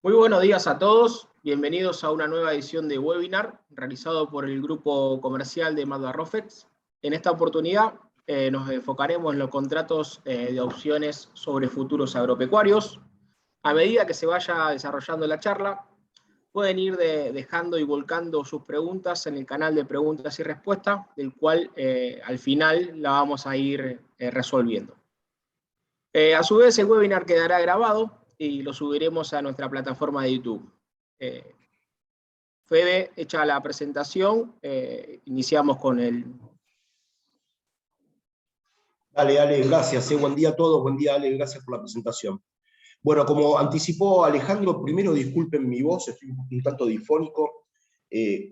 Muy buenos días a todos, bienvenidos a una nueva edición de webinar realizado por el grupo comercial de Magba Rofex. En esta oportunidad nos enfocaremos en los contratos de opciones sobre futuros agropecuarios. A medida que se vaya desarrollando la charla, pueden ir dejando y volcando sus preguntas en el canal de preguntas y respuestas, del cual al final la vamos a ir resolviendo. A su vez, el webinar quedará grabado y lo subiremos a nuestra plataforma de YouTube. Fede, hecha la presentación, iniciamos con el... Dale, Ale, gracias. Buen día a todos, buen día, Ale, gracias por la presentación. Bueno, como anticipó Alejandro, primero disculpen mi voz, estoy un tanto difónico.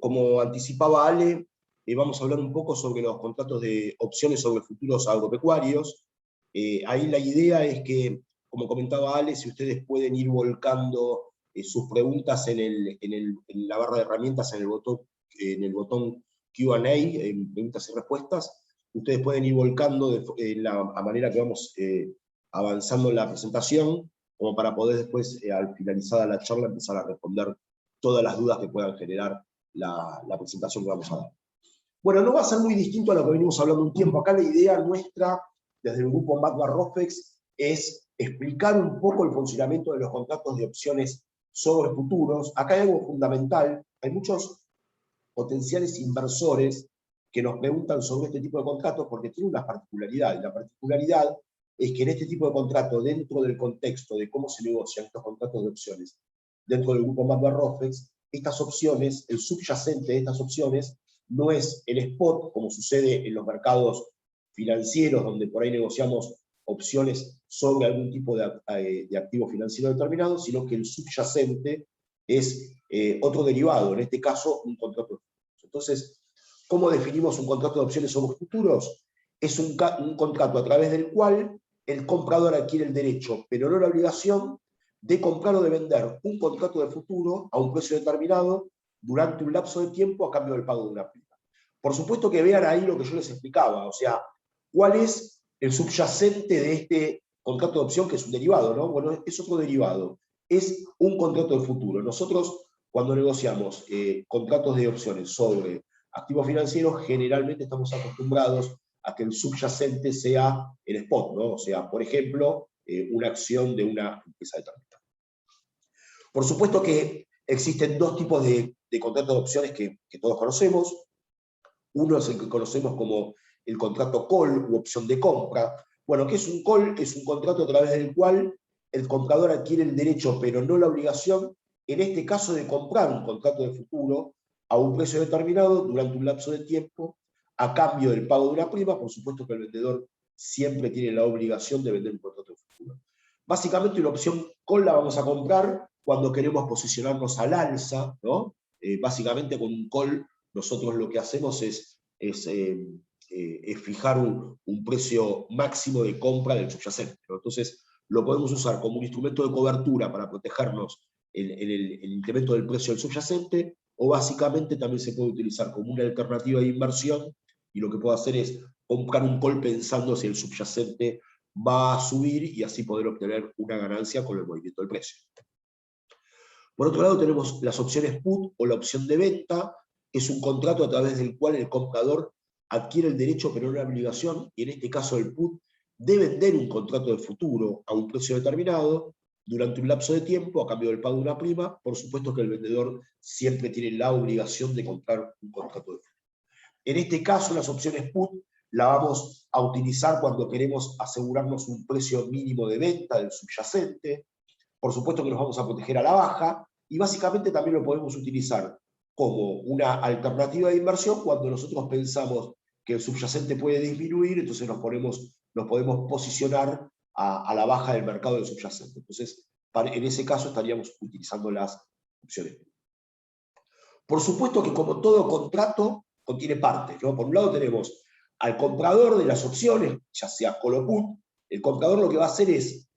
Como anticipaba Ale, vamos a hablar un poco sobre los contratos de opciones sobre futuros agropecuarios. Ahí la idea es que, como comentaba Ale, si ustedes pueden ir volcando sus preguntas en la barra de herramientas, en el botón Q&A, preguntas y respuestas, ustedes pueden ir volcando de la manera que vamos avanzando en la presentación, como para poder después, al finalizada la charla, empezar a responder todas las dudas que puedan generar la presentación que vamos a dar. Bueno, no va a ser muy distinto a lo que venimos hablando un tiempo. Acá la idea nuestra, desde el grupo Magba Rofex, es explicar un poco el funcionamiento de los contratos de opciones sobre futuros. Acá hay algo fundamental. Hay muchos potenciales inversores que nos preguntan sobre este tipo de contratos porque tiene una particularidad. Y la particularidad es que en este tipo de contrato, dentro del contexto de cómo se negocian estos contratos de opciones, dentro del grupo Magba Rofex, estas opciones, el subyacente de estas opciones, no es el spot, como sucede en los mercados financieros, donde por ahí negociamos opciones sobre algún tipo de activo financiero determinado, sino que el subyacente es otro derivado, en este caso un contrato de futuros. Entonces, ¿cómo definimos un contrato de opciones sobre futuros? Es un contrato a través del cual el comprador adquiere el derecho, pero no la obligación, de comprar o de vender un contrato de futuro a un precio determinado durante un lapso de tiempo a cambio del pago de una prima. Por supuesto que vean ahí lo que yo les explicaba, o sea, ¿cuál es el subyacente de este contrato de opción que es un derivado, ¿no? Bueno, es otro derivado, es un contrato de futuro. Nosotros, cuando negociamos contratos de opciones sobre activos financieros, generalmente estamos acostumbrados a que el subyacente sea el spot, ¿no? O sea, por ejemplo, una acción de una empresa determinada. Por supuesto que existen dos tipos de contratos de opciones que todos conocemos. Uno es el que conocemos como el contrato call u opción de compra. Bueno, ¿qué es un call? Es un contrato a través del cual el comprador adquiere el derecho, pero no la obligación, en este caso de comprar un contrato de futuro a un precio determinado durante un lapso de tiempo, a cambio del pago de una prima. Por supuesto que el vendedor siempre tiene la obligación de vender un contrato de futuro. Básicamente una opción call la vamos a comprar cuando queremos posicionarnos al alza, ¿no? Básicamente con un call nosotros lo que hacemos es fijar un precio máximo de compra del subyacente, ¿no? Entonces lo podemos usar como un instrumento de cobertura para protegernos el incremento del precio del subyacente, o básicamente también se puede utilizar como una alternativa de inversión, y lo que puedo hacer es comprar un call pensando si el subyacente va a subir y así poder obtener una ganancia con el movimiento del precio. Por otro lado tenemos las opciones put o la opción de venta. Es un contrato a través del cual el comprador adquiere el derecho pero no la obligación, y en este caso el put, de vender un contrato de futuro a un precio determinado durante un lapso de tiempo a cambio del pago de una prima. Por supuesto que el vendedor siempre tiene la obligación de comprar un contrato de futuro. En este caso las opciones put la vamos a utilizar cuando queremos asegurarnos un precio mínimo de venta del subyacente. Por supuesto que nos vamos a proteger a la baja, y básicamente también lo podemos utilizar como una alternativa de inversión cuando nosotros pensamos que el subyacente puede disminuir, entonces nos podemos posicionar a la baja del mercado del subyacente. Entonces, en ese caso estaríamos utilizando las opciones. Por supuesto que como todo contrato contiene partes, ¿no? Por un lado tenemos al comprador de las opciones, ya sea call o put. El comprador lo que va a hacer es,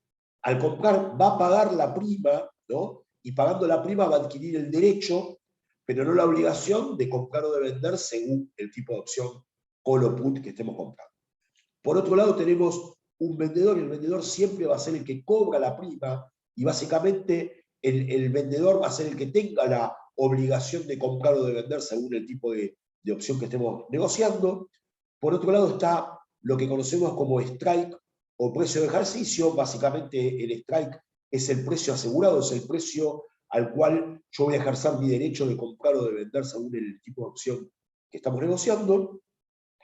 al comprar, va a pagar la prima, ¿no? Y pagando la prima va a adquirir el derecho, pero no la obligación de comprar o de vender según el tipo de opción call o put que estemos comprando. Por otro lado tenemos un vendedor, y el vendedor siempre va a ser el que cobra la prima, y básicamente el vendedor va a ser el que tenga la obligación de comprar o de vender según el tipo de opción que estemos negociando. Por otro lado está lo que conocemos como strike o precio de ejercicio. Básicamente el strike es el precio asegurado, es el precio al cual yo voy a ejercer mi derecho de comprar o de vender según el tipo de opción que estamos negociando.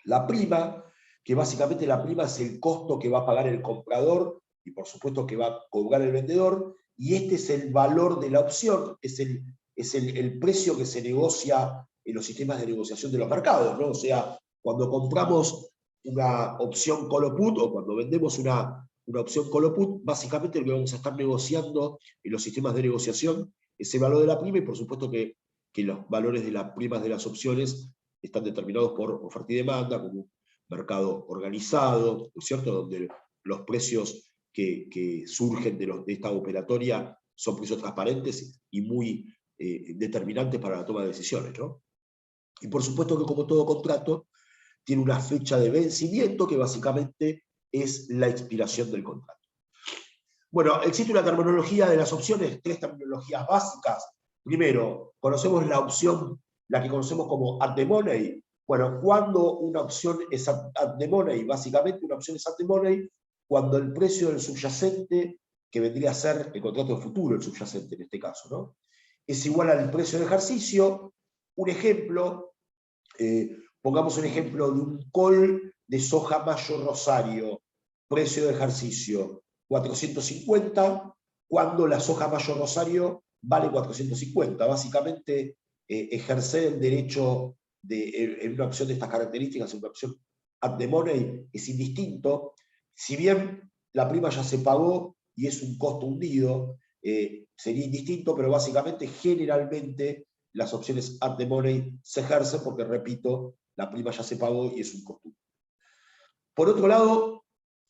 La prima, que básicamente la prima es el costo que va a pagar el comprador y por supuesto que va a cobrar el vendedor, y este es el valor de la opción, es el precio que se negocia en los sistemas de negociación de los mercados, ¿no? O sea, cuando compramos una opción call o put o cuando vendemos una opción call o put, básicamente lo que vamos a estar negociando en los sistemas de negociación es el valor de la prima, y por supuesto que los valores de las primas de las opciones están determinados por oferta y demanda, como un mercado organizado, ¿no es cierto?, donde los precios que surgen de esta operatoria son precios transparentes y muy determinantes para la toma de decisiones, ¿no? Y por supuesto que, como todo contrato, tiene una fecha de vencimiento que básicamente es la expiración del contrato. Bueno, existe una terminología de las opciones, 3 terminologías básicas. Primero, conocemos la opción, la que conocemos como at the money. Bueno, cuando una opción es at the money, básicamente una opción es at the money cuando el precio del subyacente, que vendría a ser el contrato de futuro, el subyacente en este caso, ¿no?, es igual al precio de ejercicio. Un ejemplo, pongamos un ejemplo de un call de soja mayo Rosario, precio de ejercicio 450, cuando la soja mayo Rosario vale 450. Básicamente, ejercer el derecho en una opción de estas características, en una opción at the money, es indistinto. Si bien la prima ya se pagó y es un costo hundido, sería indistinto, pero básicamente, generalmente, las opciones at the money se ejercen porque, repito, la prima ya se pagó y es un costo hundido. Por otro lado,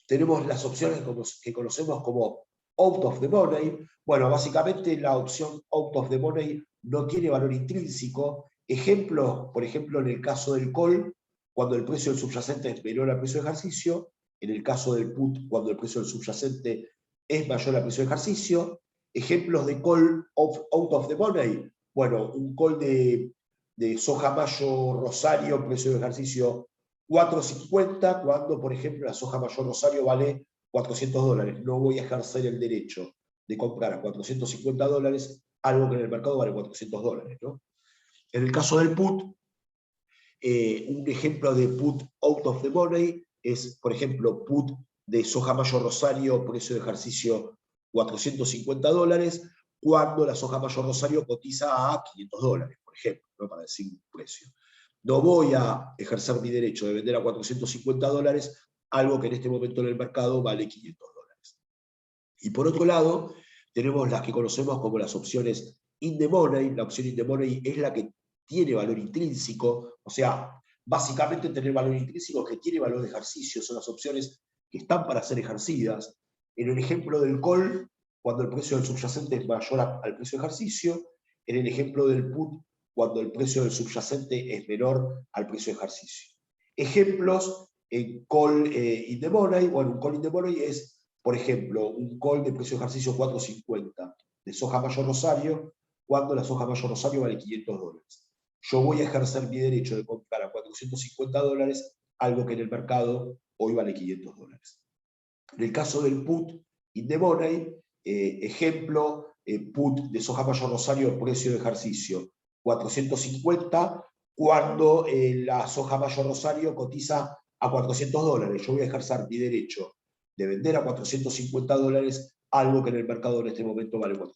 tenemos las opciones que conocemos como out of the money. Bueno, básicamente la opción out of the money no tiene valor intrínseco. Ejemplo, por ejemplo, en el caso del call, cuando el precio del subyacente es menor al precio de ejercicio. En el caso del put, cuando el precio del subyacente es mayor al precio de ejercicio. Ejemplos de call out of the money. Bueno, un call de soja mayo Rosario, precio de ejercicio 450, cuando, por ejemplo, la soja mayor Rosario vale $400. No voy a ejercer el derecho de comprar a $450 algo que en el mercado vale $400, ¿no? En el caso del put, un ejemplo de put out of the money es, por ejemplo, put de soja mayor Rosario, precio de ejercicio $450, cuando la soja mayor Rosario cotiza a $500, por ejemplo, ¿no?, para decir un precio. No voy a ejercer mi derecho de vender a $450 algo que en este momento en el mercado vale $500. Y por otro lado, tenemos las que conocemos como las opciones in the money. La opción in the money es la que tiene valor intrínseco, o sea, básicamente tener valor intrínseco que tiene valor de ejercicio, son las opciones que están para ser ejercidas. En el ejemplo del call, cuando el precio del subyacente es mayor al precio de ejercicio. En el ejemplo del put, cuando el precio del subyacente es menor al precio de ejercicio. Ejemplos en call in the money. Bueno, un call in the money es, por ejemplo, un call de precio de ejercicio 450 de soja mayor Rosario, cuando la soja mayor Rosario vale $500. Yo voy a ejercer mi derecho de comprar a $450 algo que en el mercado hoy vale $500. En el caso del put in the money, ejemplo, put de soja mayor Rosario, precio de ejercicio 450, cuando la soja mayor Rosario cotiza a $400. Yo voy a ejercer mi derecho de vender a $450 algo que en el mercado en este momento vale $400.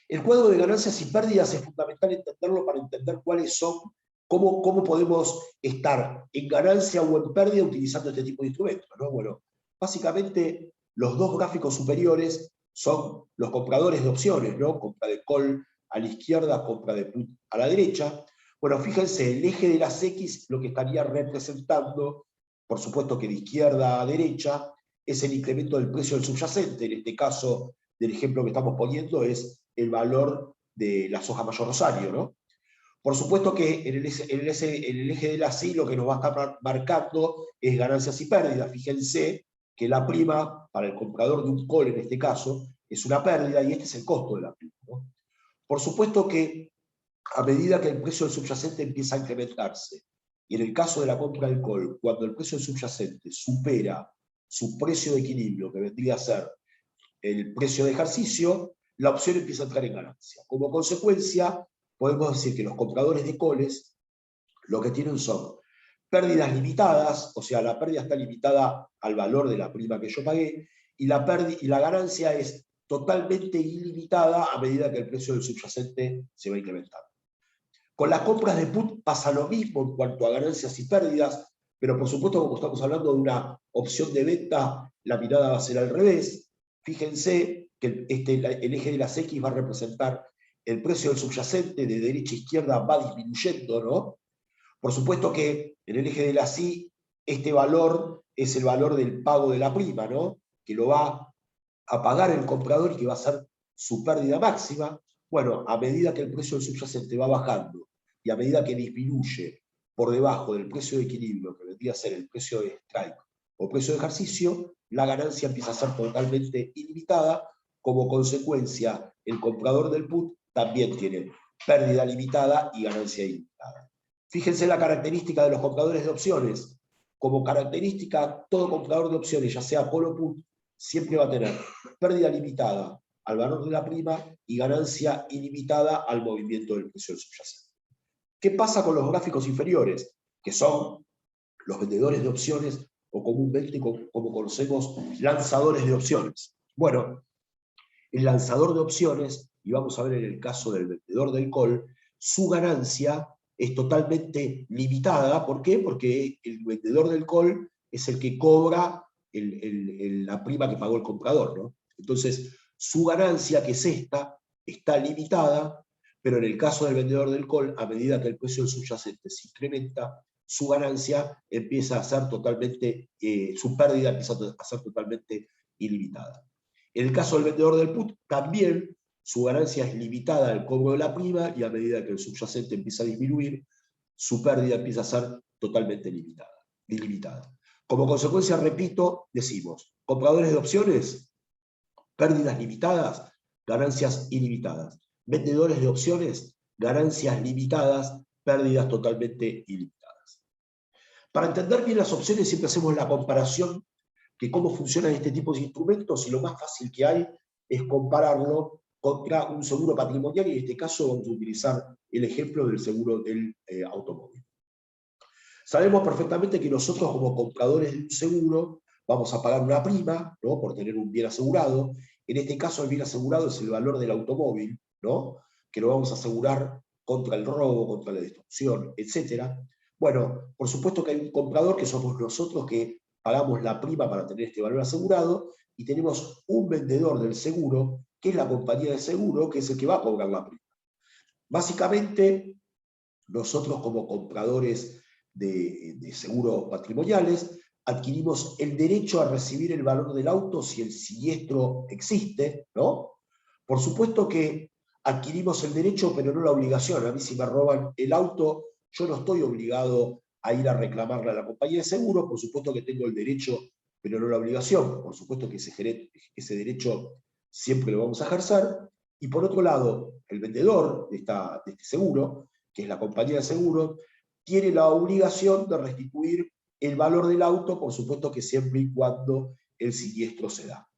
El cuadro de ganancias y pérdidas es fundamental entenderlo para entender cuáles son, cómo podemos estar en ganancia o en pérdida utilizando este tipo de instrumentos, ¿no? Bueno, básicamente los dos gráficos superiores son los compradores de opciones, ¿no? Compra de call a la izquierda, compra de put a la derecha. Bueno, fíjense, el eje de las X lo que estaría representando, por supuesto que de izquierda a derecha, es el incremento del precio del subyacente. En este caso, del ejemplo que estamos poniendo, es el valor de la soja mayor Rosario, ¿no? Por supuesto que en el eje de la Y lo que nos va a estar marcando es ganancias y pérdidas. Fíjense que la prima para el comprador de un call, en este caso, es una pérdida y este es el costo de la prima, ¿no? Por supuesto que a medida que el precio del subyacente empieza a incrementarse, y en el caso de la compra del call, cuando el precio del subyacente supera su precio de equilibrio, que vendría a ser el precio de ejercicio, la opción empieza a entrar en ganancia. Como consecuencia, podemos decir que los compradores de calls lo que tienen son pérdidas limitadas, o sea, la pérdida está limitada al valor de la prima que yo pagué, y la ganancia es totalmente ilimitada a medida que el precio del subyacente se va incrementando. Con las compras de put pasa lo mismo en cuanto a ganancias y pérdidas, pero por supuesto, como estamos hablando de una opción de venta, la mirada va a ser al revés. Fíjense que el eje de las X va a representar el precio del subyacente, de derecha a izquierda va disminuyendo, ¿no? Por supuesto que en el eje de las Y, este valor es el valor del pago de la prima, ¿no? Que lo va a pagar el comprador y que va a ser su pérdida máxima. Bueno, a medida que el precio del subyacente va bajando y a medida que disminuye por debajo del precio de equilibrio, que vendría a ser el precio de strike o precio de ejercicio, la ganancia empieza a ser totalmente ilimitada. Como consecuencia, el comprador del put también tiene pérdida limitada y ganancia ilimitada. Fíjense la característica de los compradores de opciones. Como característica, todo comprador de opciones, ya sea call o put, siempre va a tener pérdida limitada al valor de la prima y ganancia ilimitada al movimiento del precio del subyacente. ¿Qué pasa con los gráficos inferiores? Que son los vendedores de opciones o comúnmente, como conocemos, lanzadores de opciones. Bueno, el lanzador de opciones, y vamos a ver en el caso del vendedor del call, su ganancia es totalmente limitada. ¿Por qué? Porque el vendedor del call es el que cobra la prima que pagó el comprador, ¿no? Entonces, su ganancia, que es esta, está limitada, pero en el caso del vendedor del call, a medida que el precio del subyacente se incrementa, su ganancia empieza a ser totalmente, su pérdida empieza a ser totalmente ilimitada. En el caso del vendedor del put, también su ganancia es limitada al cobro de la prima y a medida que el subyacente empieza a disminuir, su pérdida empieza a ser totalmente ilimitada. Como consecuencia, repito, decimos, compradores de opciones, pérdidas limitadas, ganancias ilimitadas. Vendedores de opciones, ganancias limitadas, pérdidas totalmente ilimitadas. Para entender bien las opciones siempre hacemos la comparación de cómo funcionan este tipo de instrumentos y lo más fácil que hay es compararlo contra un seguro patrimonial y en este caso vamos a utilizar el ejemplo del seguro del automóvil. Sabemos perfectamente que nosotros como compradores de un seguro vamos a pagar una prima, ¿no? Por tener un bien asegurado. En este caso el bien asegurado es el valor del automóvil, ¿no? Que lo vamos a asegurar contra el robo, contra la destrucción, etc. Bueno, por supuesto que hay un comprador que somos nosotros que pagamos la prima para tener este valor asegurado y tenemos un vendedor del seguro, que es la compañía de seguro, que es el que va a cobrar la prima. Básicamente, nosotros como compradores de seguros patrimoniales adquirimos el derecho a recibir el valor del auto si el siniestro existe, ¿no? Por supuesto que adquirimos el derecho, pero no la obligación. A mí si me roban el auto, yo no estoy obligado a ir a reclamarle a la compañía de seguro. Por supuesto que tengo el derecho, pero no la obligación. Por supuesto que ese derecho siempre lo vamos a ejercer. Y por otro lado, el vendedor de este seguro, que es la compañía de seguro, tiene la obligación de restituir el valor del auto, por supuesto que siempre y cuando el siniestro se da.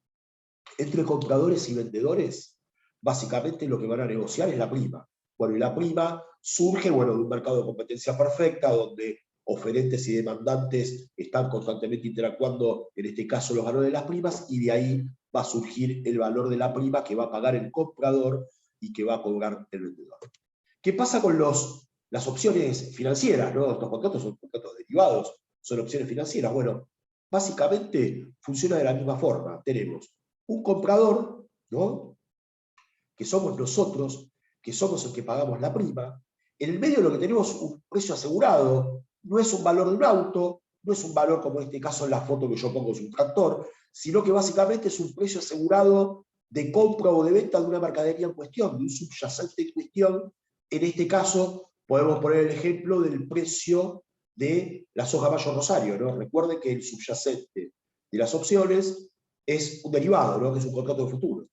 Entre compradores y vendedores, básicamente lo que van a negociar es la prima. Bueno, y la prima surge, bueno, de un mercado de competencia perfecta, donde oferentes y demandantes están constantemente interactuando, en este caso los valores de las primas, y de ahí va a surgir el valor de la prima que va a pagar el comprador y que va a cobrar el vendedor. ¿Qué pasa con las opciones financieras, ¿no? Estos contratos son contratos derivados, son opciones financieras. Bueno, básicamente funciona de la misma forma. Tenemos un comprador, ¿no? Que somos nosotros, que somos los que pagamos la prima. En el medio lo que tenemos es un precio asegurado, no es un valor de un auto, no es un valor como en este caso en la foto que yo pongo es un tractor, sino que básicamente es un precio asegurado de compra o de venta de una mercadería en cuestión, de un subyacente en cuestión. En este caso podemos poner el ejemplo del precio de la soja Mayo Rosario, ¿no? Recuerden que el subyacente de las opciones es un derivado, ¿no? Que es un contrato de futuro.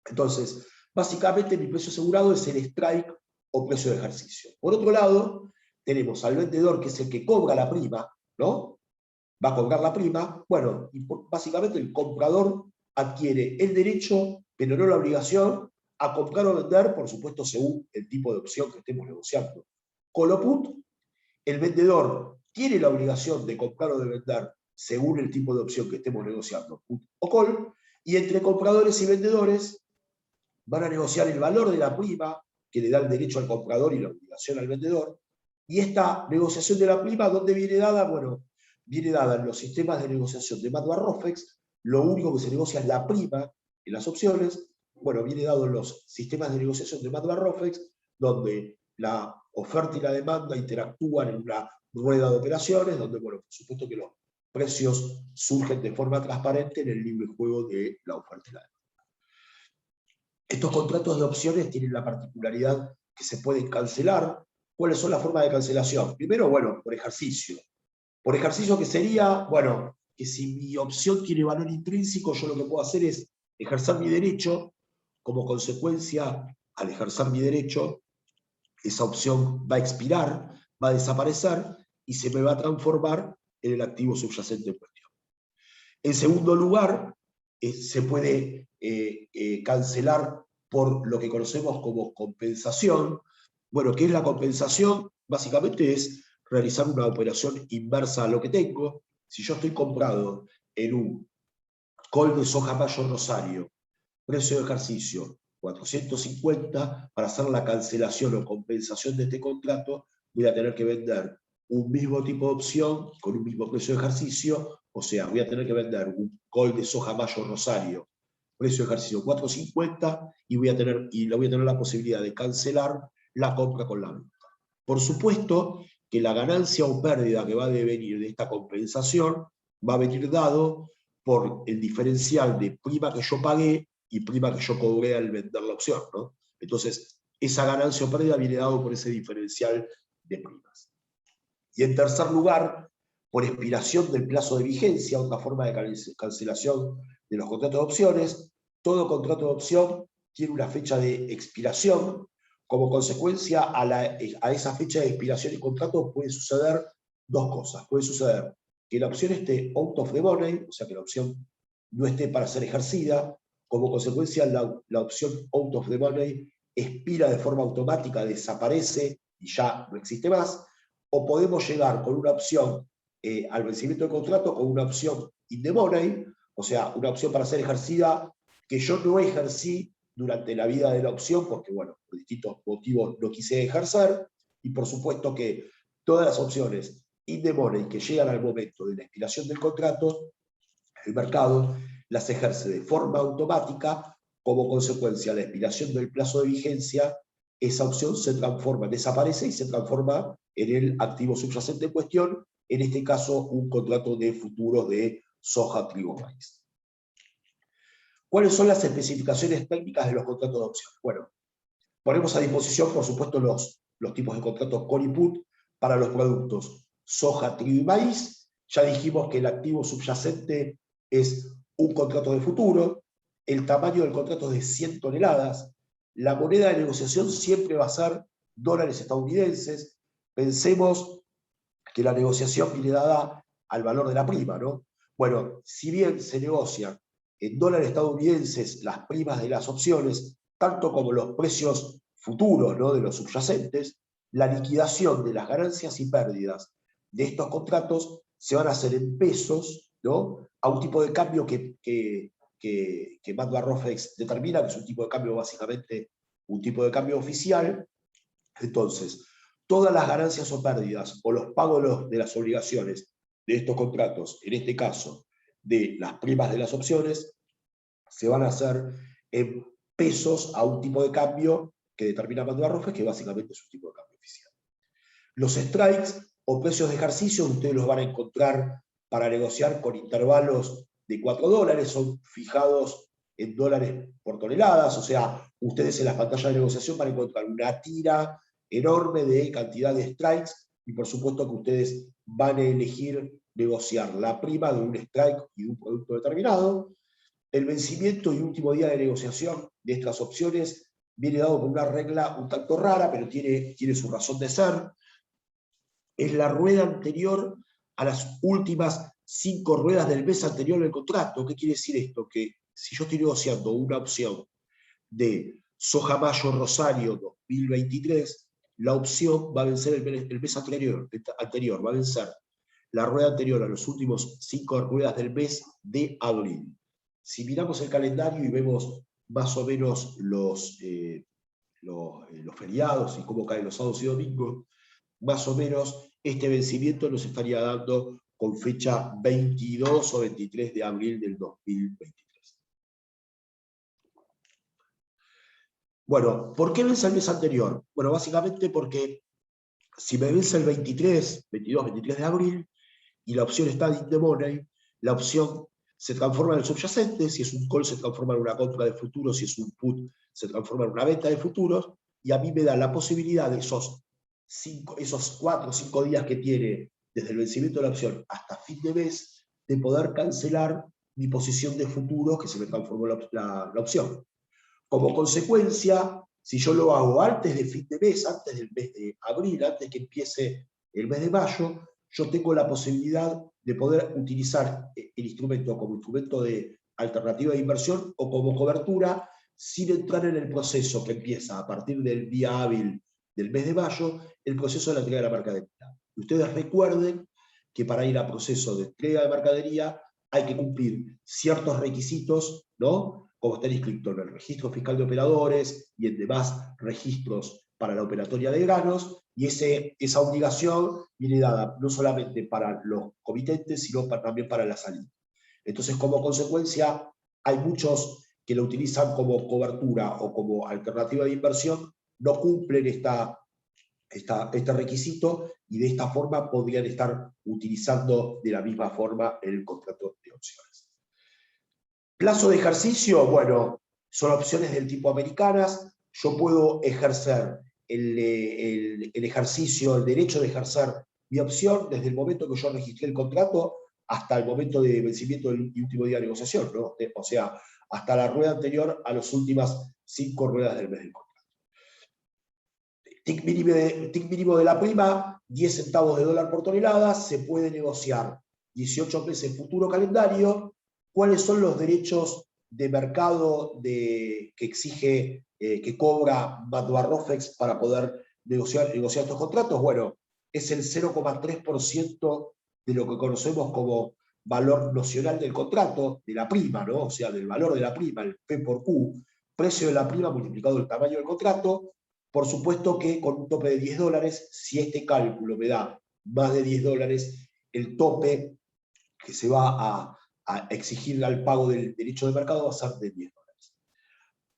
Entonces, básicamente mi precio asegurado es el strike o precio de ejercicio. Por otro lado, tenemos al vendedor, que es el que cobra la prima, ¿no? Va a cobrar la prima. Bueno, y básicamente el comprador adquiere el derecho, pero no la obligación, a comprar o vender, por supuesto, según el tipo de opción que estemos negociando. Call o put, el vendedor tiene la obligación de comprar o de vender según el tipo de opción que estemos negociando, put o call, y entre compradores y vendedores van a negociar el valor de la prima, que le da el derecho al comprador y la obligación al vendedor, y esta negociación de la prima, ¿dónde viene dada? Bueno, viene dada en los sistemas de negociación de Madbar-Rofex. Lo único que se negocia es la prima en las opciones. Bueno, viene dado en los sistemas de negociación de Madbar-Rofex, donde la oferta y la demanda interactúan en una rueda de operaciones, donde, bueno, por supuesto que los precios surgen de forma transparente en el libre juego de la oferta y la demanda. Estos contratos de opciones tienen la particularidad que se pueden cancelar. ¿Cuáles son las formas de cancelación? Primero, bueno, por ejercicio. Por ejercicio, que sería, bueno, que si mi opción tiene valor intrínseco, yo lo que puedo hacer es ejercer mi derecho. Como consecuencia, al ejercer mi derecho, esa opción va a expirar, va a desaparecer y se me va a transformar en el activo subyacente en cuestión. En segundo lugar, se puede cancelar por lo que conocemos como compensación. Bueno, ¿qué es la compensación? Básicamente es realizar una operación inversa a lo que tengo. Si yo estoy comprado en un call de soja mayo Rosario, precio de ejercicio 450, para hacer la cancelación o compensación de este contrato, voy a tener que vender un mismo tipo de opción con un mismo precio de ejercicio. O sea, voy a tener que vender un call de soja mayo Rosario, precio de ejercicio 450, y voy a tener la posibilidad de cancelar la compra con la venta. Por supuesto que la ganancia o pérdida que va a devenir de esta compensación va a venir dado por el diferencial de prima que yo pagué y prima que yo cobré al vender la opción, ¿no? Entonces, esa ganancia o pérdida viene dado por ese diferencial de primas. Y en tercer lugar, por expiración del plazo de vigencia, otra forma de cancelación de los contratos de opciones. Todo contrato de opción tiene una fecha de expiración. Como consecuencia a esa fecha de expiración y contrato puede suceder dos cosas. Puede suceder que la opción esté out of the money, o sea, que la opción no esté para ser ejercida. Como consecuencia, la opción out of the money expira de forma automática, desaparece y ya no existe más. O podemos llegar con una opción al vencimiento del contrato con una opción in the money, o sea, una opción para ser ejercida que yo no ejercí durante la vida de la opción, porque, bueno, por distintos motivos no quise ejercer. Y por supuesto que todas las opciones in the money que llegan al momento de la expiración del contrato, el mercado las ejerce de forma automática. Como consecuencia de la expiración del plazo de vigencia, esa opción se transforma, desaparece y se transforma en el activo subyacente en cuestión, en este caso un contrato de futuros de soja, trigo, maíz. ¿Cuáles son las especificaciones técnicas de los contratos de opción? Bueno, ponemos a disposición, por supuesto, los tipos de contratos call y put para los productos soja, trigo y maíz. Ya dijimos que el activo subyacente es un contrato de futuro. El tamaño del contrato es de 100 toneladas. La moneda de negociación siempre va a ser dólares estadounidenses. Pensemos que la negociación viene dada al valor de la prima, ¿no? Bueno, si bien se negocian en dólares estadounidenses las primas de las opciones, tanto como los precios futuros, ¿no?, de los subyacentes, la liquidación de las ganancias y pérdidas de estos contratos se van a hacer en pesos, ¿no?, a un tipo de cambio que Madbar-Rofex determina, que es un tipo de cambio básicamente un tipo de cambio oficial. Entonces, todas las ganancias o pérdidas o los pagos de las obligaciones de estos contratos, en este caso de las primas de las opciones, se van a hacer en pesos a un tipo de cambio que determina Madbar-Rofex, que básicamente es un tipo de cambio oficial. Los strikes o precios de ejercicio ustedes los van a encontrar para negociar con intervalos de $4, son fijados en dólares por toneladas. O sea, ustedes en las pantallas de negociación van a encontrar una tira enorme de cantidad de strikes, y por supuesto que ustedes van a elegir negociar la prima de un strike y de un producto determinado. El vencimiento y último día de negociación de estas opciones viene dado por una regla un tanto rara, pero tiene su razón de ser. Es la rueda anterior a las últimas 5 ruedas del mes anterior del contrato. ¿Qué quiere decir esto? Que si yo estoy negociando una opción de Soja Mayo Rosario 2023, la opción va a vencer el mes anterior, va a vencer la rueda anterior a los últimos 5 ruedas del mes de abril. Si miramos el calendario y vemos más o menos los feriados y cómo caen los sábados y domingos, más o menos este vencimiento nos estaría dando con fecha 22 o 23 de abril del 2023. Bueno, ¿por qué vence el mes anterior? Bueno, básicamente porque si me vence el 22, 23 de abril, y la opción está in the money, la opción se transforma en el subyacente, si es un call se transforma en una compra de futuros, si es un put se transforma en una venta de futuros, y a mí me da la posibilidad de esos 4 o 5 días que tiene desde el vencimiento de la opción hasta fin de mes, de poder cancelar mi posición de futuros que se me transformó la opción. Como consecuencia, si yo lo hago antes de fin de mes, antes del mes de abril, antes que empiece el mes de mayo, yo tengo la posibilidad de poder utilizar el instrumento como instrumento de alternativa de inversión o como cobertura sin entrar en el proceso que empieza a partir del día hábil del mes de mayo, el proceso de la entrega de la mercadería. Y ustedes recuerden que para ir a proceso de entrega de mercadería hay que cumplir ciertos requisitos, ¿no? Como estar inscrito en el registro fiscal de operadores y en demás registros para la operatoria de granos, y esa obligación viene dada no solamente para los comitentes, sino también para la salida. Entonces, como consecuencia, hay muchos que lo utilizan como cobertura o como alternativa de inversión, no cumplen este requisito y de esta forma podrían estar utilizando de la misma forma el contrato de opciones. Plazo de ejercicio, bueno, son opciones del tipo americanas. Yo puedo ejercer el ejercicio, el derecho de ejercer mi opción desde el momento que yo registré el contrato hasta el momento de vencimiento del último día de negociación, ¿no? O sea, hasta la rueda anterior a las últimas 5 ruedas del mes del contrato. TIC mínimo de la prima, 10 centavos de dólar por tonelada, se puede negociar 18 meses futuro calendario. ¿Cuáles son los derechos de mercado que exige, que cobra Matbarrofex para poder negociar estos contratos? Bueno, es el 0,3% de lo que conocemos como valor nocional del contrato, de la prima, ¿no? O sea, del valor de la prima, el P por Q, precio de la prima multiplicado el tamaño del contrato. Por supuesto que con un tope de $10, si este cálculo me da más de $10, el tope que se va a exigir al pago del derecho de mercado va a ser de $10.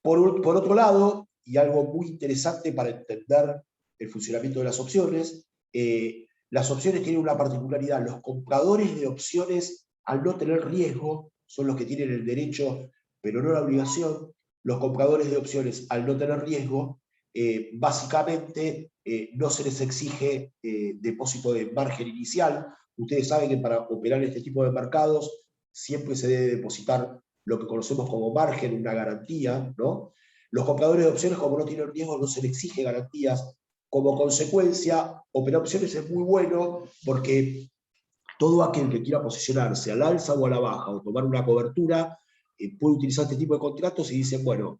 Por otro lado, y algo muy interesante para entender el funcionamiento de las opciones tienen una particularidad. Los compradores de opciones, al no tener riesgo, son los que tienen el derecho, pero no la obligación. Los compradores de opciones, al no tener riesgo, básicamente no se les exige depósito de margen inicial. Ustedes saben que para operar este tipo de mercados siempre se debe depositar lo que conocemos como margen, una garantía, ¿no? Los compradores de opciones, como no tienen riesgo, no se les exige garantías. Como consecuencia, operar opciones es muy bueno porque todo aquel que quiera posicionarse al alza o a la baja o tomar una cobertura puede utilizar este tipo de contratos y dicen, bueno,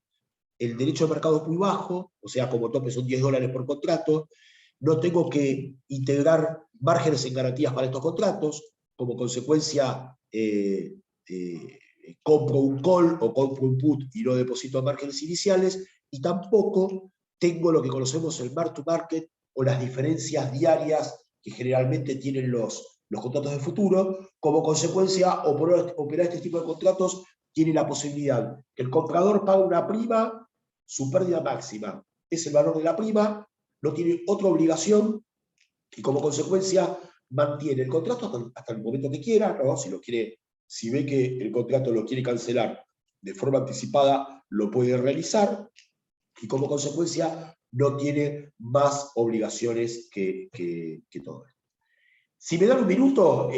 el derecho de mercado es muy bajo, o sea, como tope son $10 por contrato, no tengo que integrar márgenes en garantías para estos contratos, como consecuencia compro un call o compro un put y no deposito márgenes iniciales, y tampoco tengo lo que conocemos el mark to market o las diferencias diarias que generalmente tienen los contratos de futuro. Como consecuencia, operar este tipo de contratos tiene la posibilidad que el comprador pague una prima, su pérdida máxima es el valor de la prima, no tiene otra obligación y como consecuencia mantiene el contrato hasta el momento que quiera, ¿no? Si ve que el contrato lo quiere cancelar de forma anticipada, lo puede realizar y como consecuencia no tiene más obligaciones que todo esto. Si me dan un minuto,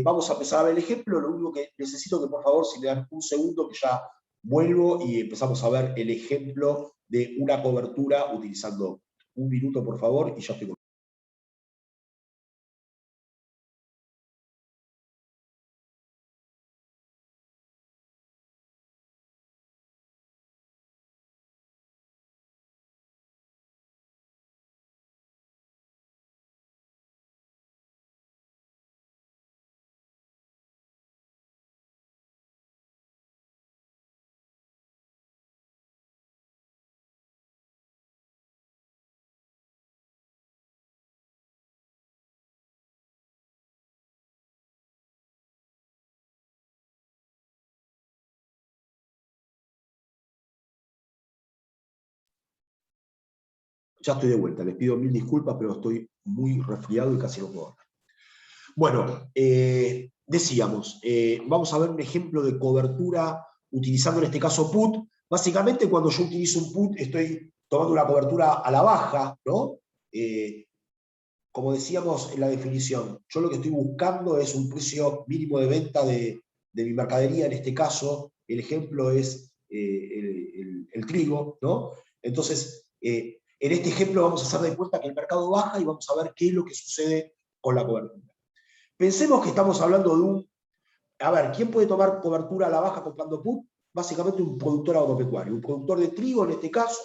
vamos a empezar a ver el ejemplo. Lo único que necesito que por favor, si me dan un segundo, que ya vuelvo y empezamos a ver el ejemplo de una cobertura utilizando. Un minuto, por favor, y ya estoy con... Ya estoy de vuelta, les pido mil disculpas, pero estoy muy resfriado y casi no puedo hablar. Bueno, decíamos, vamos a ver un ejemplo de cobertura utilizando en este caso put. Básicamente cuando yo utilizo un put estoy tomando una cobertura a la baja, ¿no? Como decíamos en la definición, yo lo que estoy buscando es un precio mínimo de venta de mi mercadería, en este caso el ejemplo es el trigo, ¿no? Entonces, en este ejemplo vamos a hacer de cuenta que el mercado baja y vamos a ver qué es lo que sucede con la cobertura. Pensemos que estamos hablando de un... A ver, ¿quién puede tomar cobertura a la baja comprando put? Básicamente un productor agropecuario. Un productor de trigo, en este caso,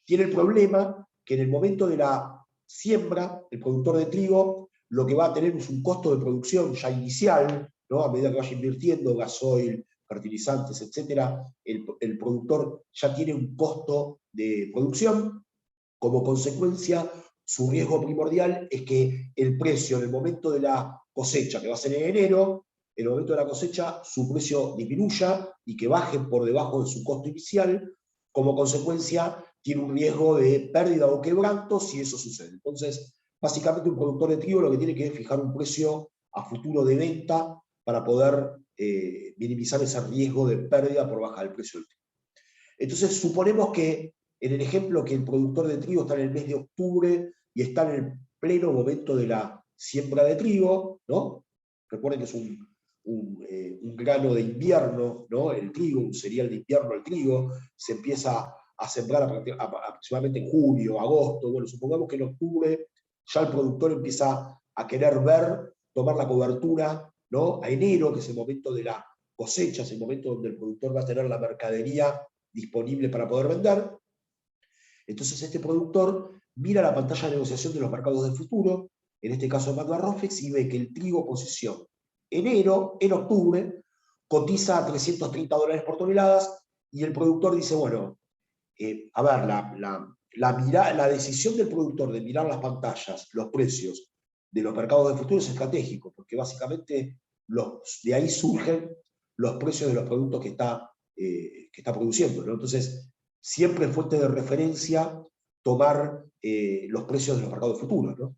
tiene el problema que en el momento de la siembra, el productor de trigo lo que va a tener es un costo de producción ya inicial, ¿no? A medida que vaya invirtiendo gasoil, fertilizantes, etc., el productor ya tiene un costo de producción. Como consecuencia, su riesgo primordial es que el precio en el momento de la cosecha, que va a ser en enero, en el momento de la cosecha, su precio disminuya y que baje por debajo de su costo inicial. Como consecuencia, tiene un riesgo de pérdida o quebranto si eso sucede. Entonces, básicamente un productor de trigo lo que tiene que es fijar un precio a futuro de venta para poder minimizar ese riesgo de pérdida por baja del precio del trigo. Entonces, suponemos que en el ejemplo que el productor de trigo está en el mes de octubre y está en el pleno momento de la siembra de trigo, ¿no? Recuerden que es un grano de invierno, ¿no? El trigo, un cereal de invierno, el trigo, se empieza a sembrar aproximadamente en julio, agosto. Bueno, supongamos que en octubre ya el productor empieza a querer tomar la cobertura, ¿no? A enero, que es el momento de la cosecha, es el momento donde el productor va a tener la mercadería disponible para poder vender. Entonces este productor mira la pantalla de negociación de los mercados del futuro, en este caso Magma Rofex, y ve que el trigo posición enero, en octubre, cotiza a $330 por toneladas, y el productor dice, bueno, a ver, la decisión del productor de mirar las pantallas, los precios de los mercados del futuro es estratégico, porque básicamente de ahí surgen los precios de los productos que está produciendo, ¿no? Entonces, siempre es fuente de referencia tomar los precios de los mercados futuros, ¿no?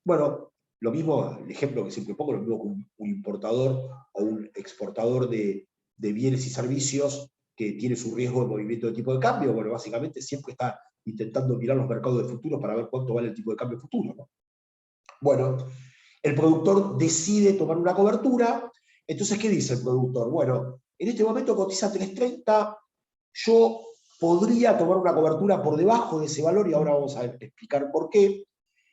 Bueno, lo mismo, el ejemplo que siempre pongo, lo mismo con un importador o un exportador de bienes y servicios que tiene su riesgo de movimiento de tipo de cambio. Bueno, básicamente siempre está intentando mirar los mercados de futuro para ver cuánto vale el tipo de cambio futuro, ¿no? Bueno, el productor decide tomar una cobertura. Entonces, ¿qué dice el productor? Bueno, en este momento cotiza 330, yo podría tomar una cobertura por debajo de ese valor y ahora vamos a explicar por qué.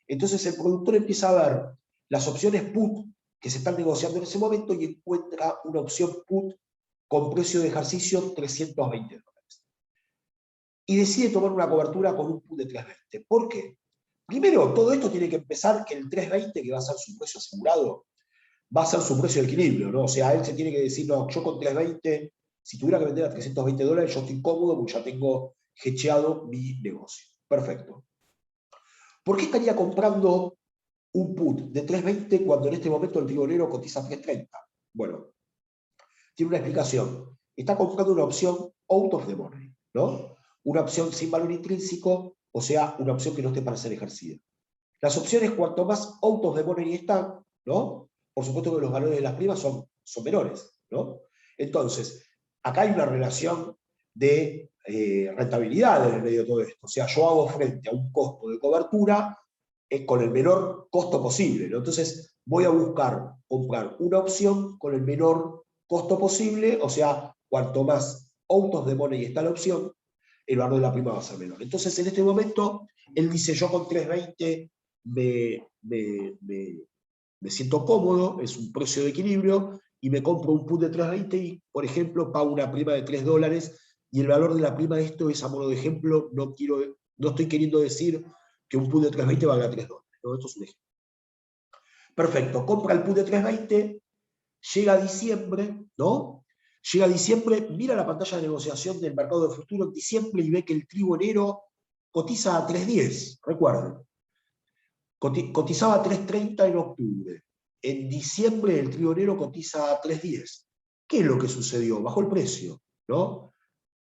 Entonces el productor empieza a ver las opciones put que se están negociando en ese momento y encuentra una opción put con precio de ejercicio $320. Y decide tomar una cobertura con un put de 320. ¿Por qué? Primero, todo esto tiene que empezar que el 320, que va a ser su precio asegurado, va a ser su precio de equilibrio, ¿no? O sea, él se tiene que decir, no, yo con 320, si tuviera que vender a $320, yo estoy cómodo porque ya tengo hedgeado mi negocio. Perfecto. ¿Por qué estaría comprando un put de 320 cuando en este momento el tribunero cotiza 330? Bueno, tiene una explicación. Está comprando una opción out of the money, ¿no? Una opción sin valor intrínseco, o sea, una opción que no esté para ser ejercida. Las opciones, cuanto más out of the money están, ¿no? Por supuesto que los valores de las primas son menores, ¿no? Entonces, acá hay una relación de rentabilidad en el medio de todo esto. O sea, yo hago frente a un costo de cobertura con el menor costo posible, ¿no? Entonces voy a buscar comprar una opción con el menor costo posible, o sea, cuanto más out of the money está la opción, el valor de la prima va a ser menor. Entonces, en este momento, él dice, yo con 3.20 me siento cómodo, es un precio de equilibrio, y me compro un put de 3.20 y, por ejemplo, pago una prima de $3, y el valor de la prima de esto es, a modo de ejemplo, no estoy queriendo decir que un put de 3.20 valga $3, ¿no? Esto es un ejemplo. Perfecto, compra el put de 3.20, llega diciembre, ¿no? Llega diciembre, mira la pantalla de negociación del mercado de futuro en diciembre y ve que el trigo enero cotiza a 3.10, recuerden. Cotizaba a 3.30 en octubre. En diciembre el trigo enero cotiza a 3.10. ¿Qué es lo que sucedió? Bajó el precio, ¿no?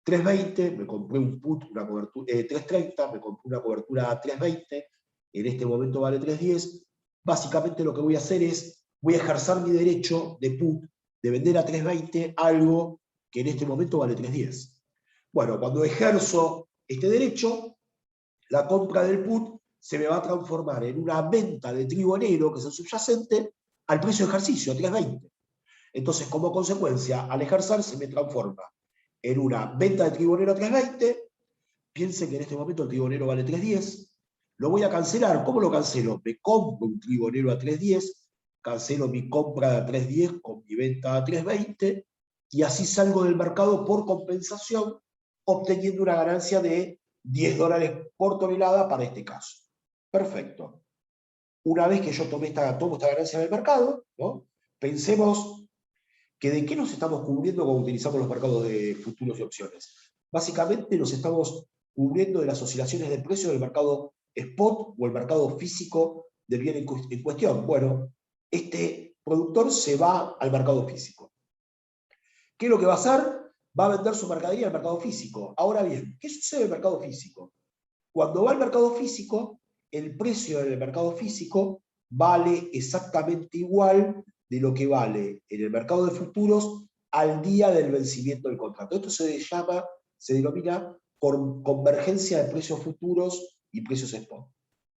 3.20, me compré un put, una cobertura, 3.30, me compré una cobertura a 3.20, en este momento vale 3.10. Básicamente lo que voy a hacer es, voy a ejercer mi derecho de put, de vender a 3.20 algo que en este momento vale 3.10. Bueno, cuando ejerzo este derecho, la compra del put se me va a transformar en una venta de trigo enero, que es el subyacente, al precio de ejercicio, a 3.20. Entonces, como consecuencia, al ejercer se me transforma en una venta de trigo enero a 3.20, piensen que en este momento el trigo enero vale 3.10, lo voy a cancelar. ¿Cómo lo cancelo? Me compro un trigo enero a 3.10, cancelo mi compra a 3.10 con mi venta a 3.20, y así salgo del mercado por compensación, obteniendo una ganancia de $10 por tonelada para este caso. Perfecto. Una vez que yo tomo esta ganancia del mercado, ¿no? Pensemos que de qué nos estamos cubriendo cuando utilizamos los mercados de futuros y opciones. Básicamente nos estamos cubriendo de las oscilaciones de precio del mercado spot o el mercado físico del bien en cuestión. Bueno, este productor se va al mercado físico. ¿Qué es lo que va a hacer? Va a vender su mercadería al mercado físico. Ahora bien, ¿qué sucede en el mercado físico? Cuando va al mercado físico, el precio en el mercado físico vale exactamente igual de lo que vale en el mercado de futuros al día del vencimiento del contrato. Esto se denomina convergencia de precios futuros y precios spot.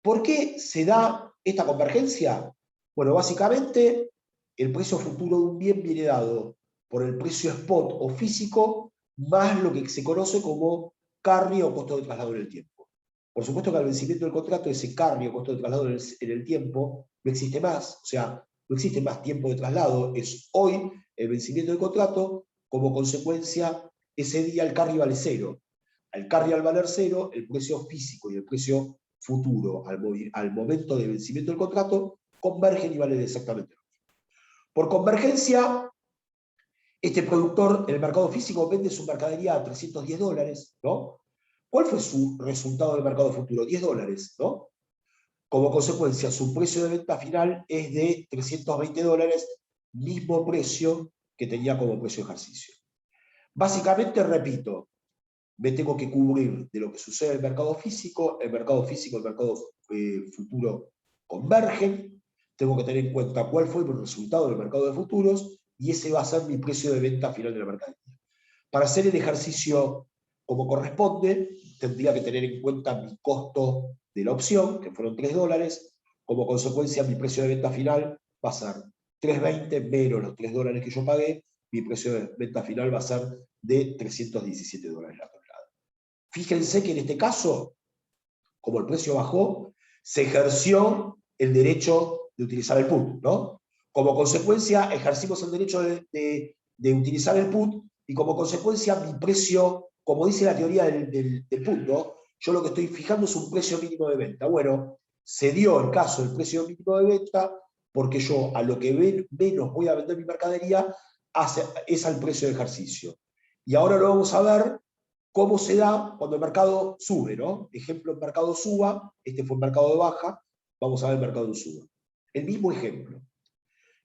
¿Por qué se da esta convergencia? Bueno, básicamente el precio futuro de un bien viene dado por el precio spot o físico más lo que se conoce como carry o costo de traslado en el tiempo. Por supuesto que al vencimiento del contrato, ese carry o costo de traslado en el tiempo no existe más, o sea, no existe más tiempo de traslado, es hoy el vencimiento del contrato, como consecuencia, ese día el carry vale cero. Al carry al valer cero, el precio físico y el precio futuro al momento del vencimiento del contrato convergen y valen exactamente lo mismo. Por convergencia, este productor en el mercado físico vende su mercadería a $310, ¿no? ¿Cuál fue su resultado del mercado futuro? $10, ¿no? Como consecuencia, su precio de venta final es de $320, mismo precio que tenía como precio de ejercicio. Básicamente, repito, me tengo que cubrir de lo que sucede en el mercado físico, el mercado futuro convergen, tengo que tener en cuenta cuál fue el resultado del mercado de futuros, y ese va a ser mi precio de venta final de la mercadería. Para hacer el ejercicio como corresponde, tendría que tener en cuenta mi costo de la opción, que fueron $3, como consecuencia mi precio de venta final va a ser 3.20 menos los $3 que yo pagué, mi precio de venta final va a ser de $317 la tonelada. Fíjense que en este caso, como el precio bajó, se ejerció el derecho de utilizar el put, ¿no? Como consecuencia, ejercimos el derecho de utilizar el put, y como consecuencia, mi precio, como dice la teoría del put, ¿no? Yo lo que estoy fijando es un precio mínimo de venta. Bueno, se dio el caso del precio mínimo de venta porque yo a lo que menos voy a vender mi mercadería es al precio de ejercicio. Y ahora lo vamos a ver cómo se da cuando el mercado sube, ¿no? Ejemplo, el mercado suba, este fue el mercado de baja, vamos a ver el mercado de suba. El mismo ejemplo.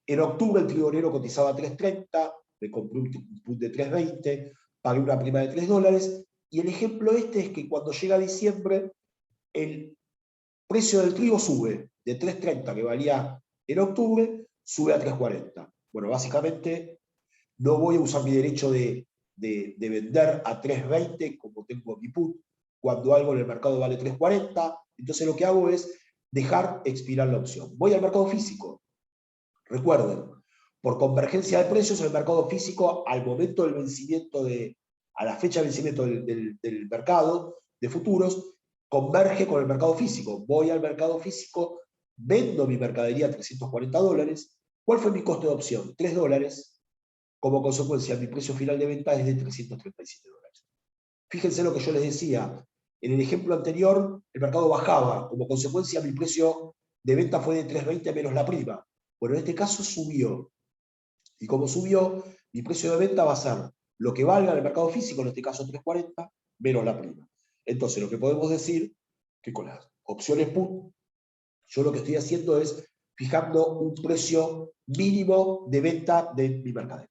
En octubre el trigo enero cotizaba a 3.30, me compré un put de 3.20, pagué una prima de $3, y el ejemplo este es que cuando llega diciembre, el precio del trigo sube de 3.30, que valía en octubre, sube a 3.40. Bueno, básicamente no voy a usar mi derecho de vender a 3.20 como tengo mi put, cuando algo en el mercado vale 3.40. Entonces lo que hago es dejar expirar la opción. Voy al mercado físico. Recuerden, por convergencia de precios, el mercado físico, al momento del vencimiento a la fecha de vencimiento del mercado de futuros, converge con el mercado físico. Voy al mercado físico, vendo mi mercadería a $340. ¿Cuál fue mi coste de opción? $3. Como consecuencia, mi precio final de venta es de $337. Fíjense lo que yo les decía. En el ejemplo anterior, el mercado bajaba. Como consecuencia, mi precio de venta fue de $320 menos la prima. Bueno, en este caso subió. Y como subió, mi precio de venta va a ser lo que valga en el mercado físico, en este caso $340, menos la prima. Entonces, lo que podemos decir que con las opciones put, yo lo que estoy haciendo es fijando un precio mínimo de venta de mi mercadería.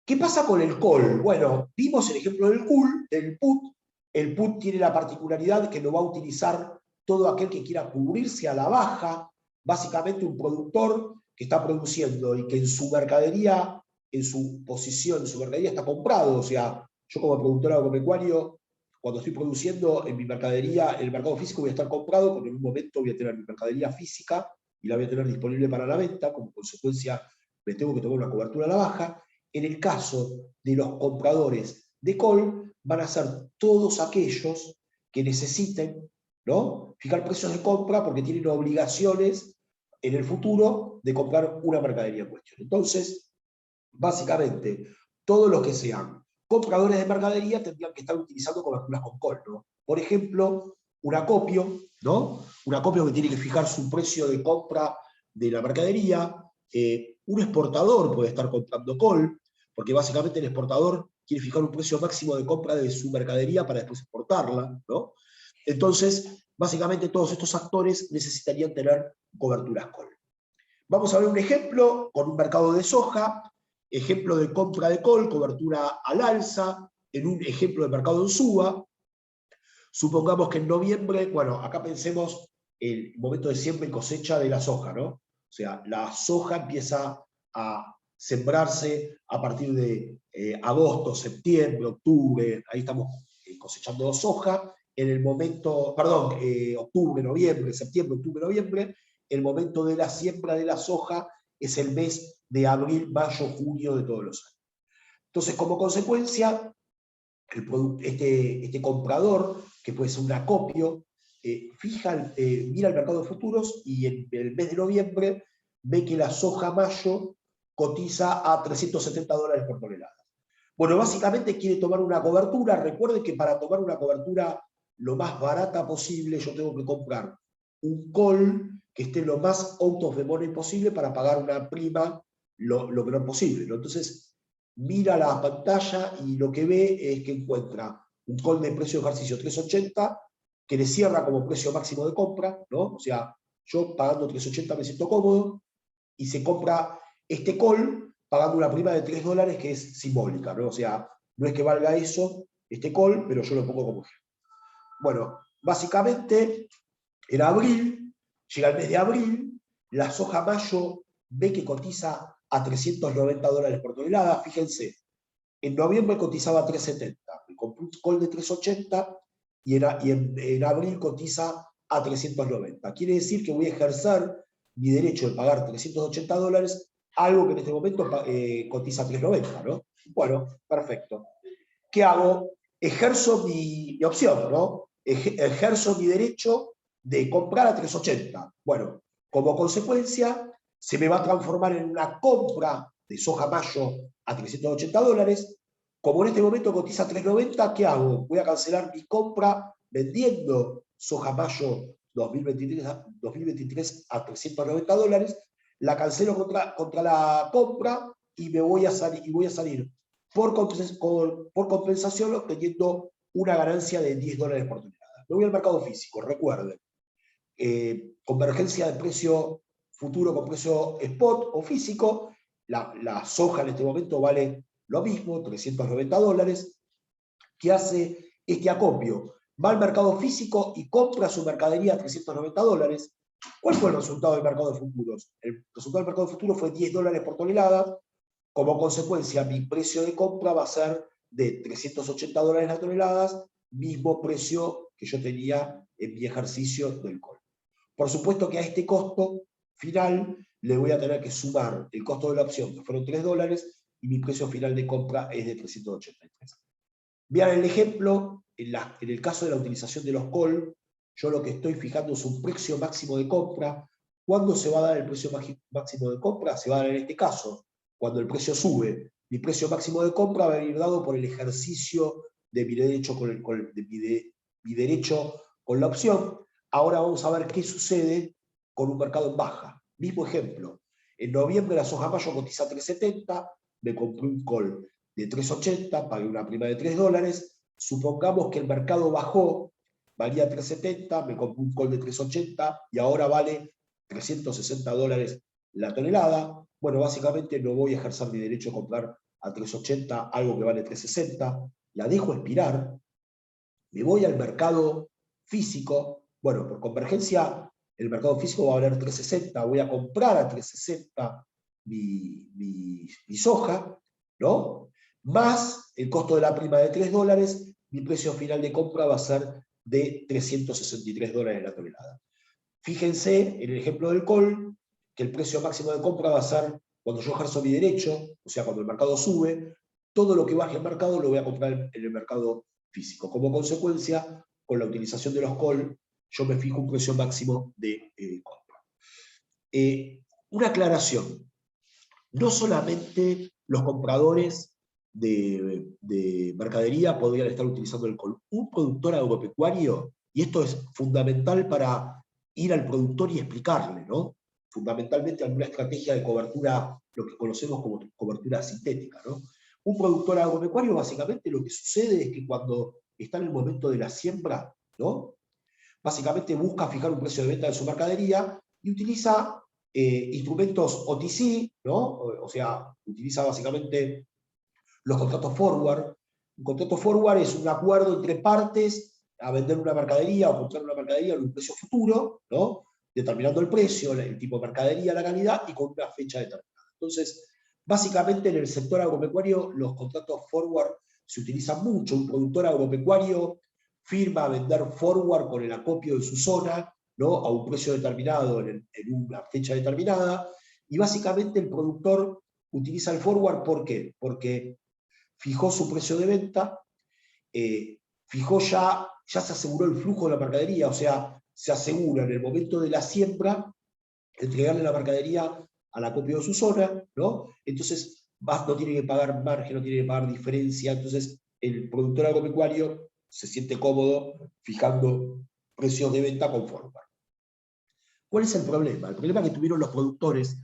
¿Qué pasa con el call? Bueno, vimos el ejemplo del put. El put tiene la particularidad que lo va a utilizar todo aquel que quiera cubrirse a la baja, básicamente un productor que está produciendo y que en su mercadería, en su posición, en su mercadería está comprado. O sea, yo como productor agropecuario, cuando estoy produciendo en mi mercadería, en el mercado físico voy a estar comprado, porque en un momento voy a tener mi mercadería física y la voy a tener disponible para la venta, como consecuencia me tengo que tomar una cobertura a la baja. En el caso de los compradores de call, van a ser todos aquellos que necesiten, ¿no?, fijar precios de compra porque tienen obligaciones en el futuro de comprar una mercadería en cuestión. Entonces, básicamente, todos los que sean compradores de mercadería tendrían que estar utilizando coberturas con call, ¿no? Por ejemplo, un acopio, ¿no? Un acopio que tiene que fijar su precio de compra de la mercadería. Un exportador puede estar comprando call, porque básicamente el exportador quiere fijar un precio máximo de compra de su mercadería para después exportarla, ¿no? Entonces, básicamente todos estos actores necesitarían tener coberturas call. Vamos a ver un ejemplo con un mercado de soja, ejemplo de compra de call, cobertura al alza, en un ejemplo de mercado en suba. Supongamos que en noviembre, bueno, acá pensemos el momento de siembra y cosecha de la soja, ¿no? O sea, la soja empieza a sembrarse a partir de agosto, septiembre, octubre, ahí estamos cosechando soja. En el momento, perdón, octubre, noviembre, septiembre, octubre, noviembre, el momento de la siembra de la soja es el mes de abril, mayo, junio de todos los años. Entonces, como consecuencia, este comprador, que puede ser un acopio, mira el mercado de futuros y en el mes de noviembre ve que la soja mayo cotiza a $370 por tonelada. Bueno, básicamente quiere tomar una cobertura. Recuerden que para tomar una cobertura lo más barata posible, yo tengo que comprar un call que esté lo más out of the money posible para pagar una prima lo menor posible, ¿no? Entonces, mira la pantalla y lo que ve es que encuentra un call de precio de ejercicio 380 que le cierra como precio máximo de compra, ¿no? O sea, yo pagando 380 me siento cómodo y se compra este call pagando una prima de $3 que es simbólica, ¿no? O sea, no es que valga eso, este call, pero yo lo pongo como ejemplo. Bueno, básicamente, en abril, llega el mes de abril, la soja mayo ve que cotiza a $390 por tonelada. Fíjense, en noviembre cotizaba a 370, me compré un call de 380 y en abril cotiza a 390. Quiere decir que voy a ejercer mi derecho de pagar $380, algo que en este momento cotiza a 390, ¿no? Bueno, perfecto. ¿Qué hago? Ejerzo mi opción, ¿no? Ejerzo mi derecho de comprar a 380. Bueno, como consecuencia, se me va a transformar en una compra de soja mayo a $380. Como en este momento cotiza 390, ¿qué hago? Voy a cancelar mi compra vendiendo soja mayo 2023 a $390, la cancelo contra la compra y voy a salir por compensación obteniendo una ganancia de $10 por tonelada. Me voy al mercado físico, recuerden. Convergencia de precio futuro con precio spot o físico. La soja en este momento vale lo mismo, $390. ¿Qué hace este acopio? Va al mercado físico y compra su mercadería a $390. ¿Cuál fue el resultado del mercado de futuros? El resultado del mercado de futuros fue $10 por tonelada. Como consecuencia, mi precio de compra va a ser de $380 la tonelada, mismo precio que yo tenía en mi ejercicio del call. Por supuesto que a este costo final le voy a tener que sumar el costo de la opción, que fueron $3, y mi precio final de compra es de 383. Vean el ejemplo, en el caso de la utilización de los call, yo lo que estoy fijando es un precio máximo de compra. ¿Cuándo se va a dar el precio máximo de compra? Se va a dar en este caso, cuando el precio sube. Mi precio máximo de compra va a venir dado por el ejercicio de mi derecho mi derecho con la opción. Ahora vamos a ver qué sucede con un mercado en baja. Mismo ejemplo. En noviembre la soja mayo cotiza 3.70, me compré un call de 3.80, pagué una prima de $3. Supongamos que el mercado bajó, valía 3.70, me compré un call de 3.80 y ahora vale $360 la tonelada. Bueno, básicamente no voy a ejercer mi derecho a comprar a 3.80 algo que vale 3.60, la dejo expirar, me voy al mercado físico. Bueno, por convergencia, el mercado físico va a valer 3.60, voy a comprar a 3.60 mi soja, ¿no? Más el costo de la prima de $3, mi precio final de compra va a ser de $363 la tonelada. Fíjense en el ejemplo del call, que el precio máximo de compra va a ser cuando yo ejerzo mi derecho, o sea, cuando el mercado sube, todo lo que baje el mercado lo voy a comprar en el mercado físico. Como consecuencia, con la utilización de los call, yo me fijo un precio máximo de compra. Una aclaración. No solamente los compradores de mercadería podrían estar utilizando el call. Un productor agropecuario, y esto es fundamental para ir al productor y explicarle, ¿no? Fundamentalmente alguna estrategia de cobertura, lo que conocemos como cobertura sintética, ¿no? Un productor agropecuario, básicamente, lo que sucede es que cuando está en el momento de la siembra, ¿no? Básicamente busca fijar un precio de venta de su mercadería y utiliza instrumentos OTC, ¿no? O sea, utiliza básicamente los contratos forward. Un contrato forward es un acuerdo entre partes a vender una mercadería o comprar una mercadería en un precio futuro, ¿no? Determinando el precio, el tipo de mercadería, la calidad y con una fecha determinada. Entonces, básicamente en el sector agropecuario los contratos forward se utilizan mucho. Un productor agropecuario firma a vender forward con el acopio de su zona, ¿no? A un precio determinado en una fecha determinada, y básicamente el productor utiliza el forward, ¿por qué? Porque fijó su precio de venta, fijó ya se aseguró el flujo de la mercadería, o sea, se asegura en el momento de la siembra entregarle la mercadería al acopio de su zona, ¿no? Entonces no tiene que pagar margen, no tiene que pagar diferencia, entonces el productor agropecuario se siente cómodo fijando precios de venta con forward. ¿Cuál es el problema? El problema que tuvieron los productores,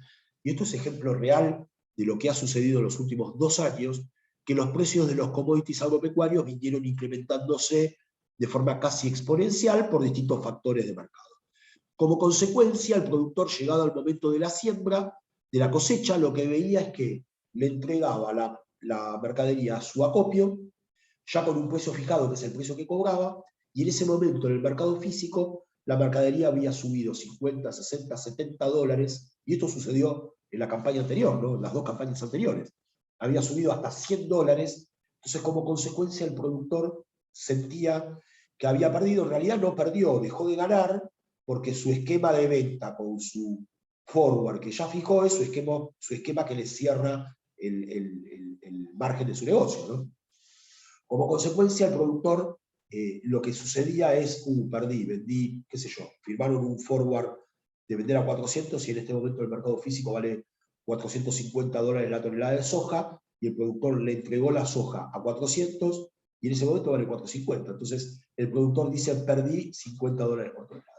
y esto es ejemplo real de lo que ha sucedido en los últimos 2 años, que los precios de los commodities agropecuarios vinieron incrementándose de forma casi exponencial por distintos factores de mercado. Como consecuencia, el productor, llegado al momento de la siembra, de la cosecha, lo que veía es que le entregaba la mercadería a su acopio, ya con un precio fijado, que es el precio que cobraba, y en ese momento en el mercado físico la mercadería había subido 50, 60, $70, y esto sucedió en la campaña anterior, ¿no? En las 2 campañas anteriores. Había subido hasta $100, entonces como consecuencia el productor sentía que había perdido. En realidad no perdió, dejó de ganar, porque su esquema de venta con su forward que ya fijó es su esquema que le cierra el margen de su negocio, ¿no? Como consecuencia, el productor, lo que sucedía es, perdí, vendí, qué sé yo, firmaron un forward de vender a 400 y en este momento el mercado físico vale $450 la tonelada de soja, y el productor le entregó la soja a 400 y en ese momento vale 450. Entonces el productor dice, perdí $50 por tonelada.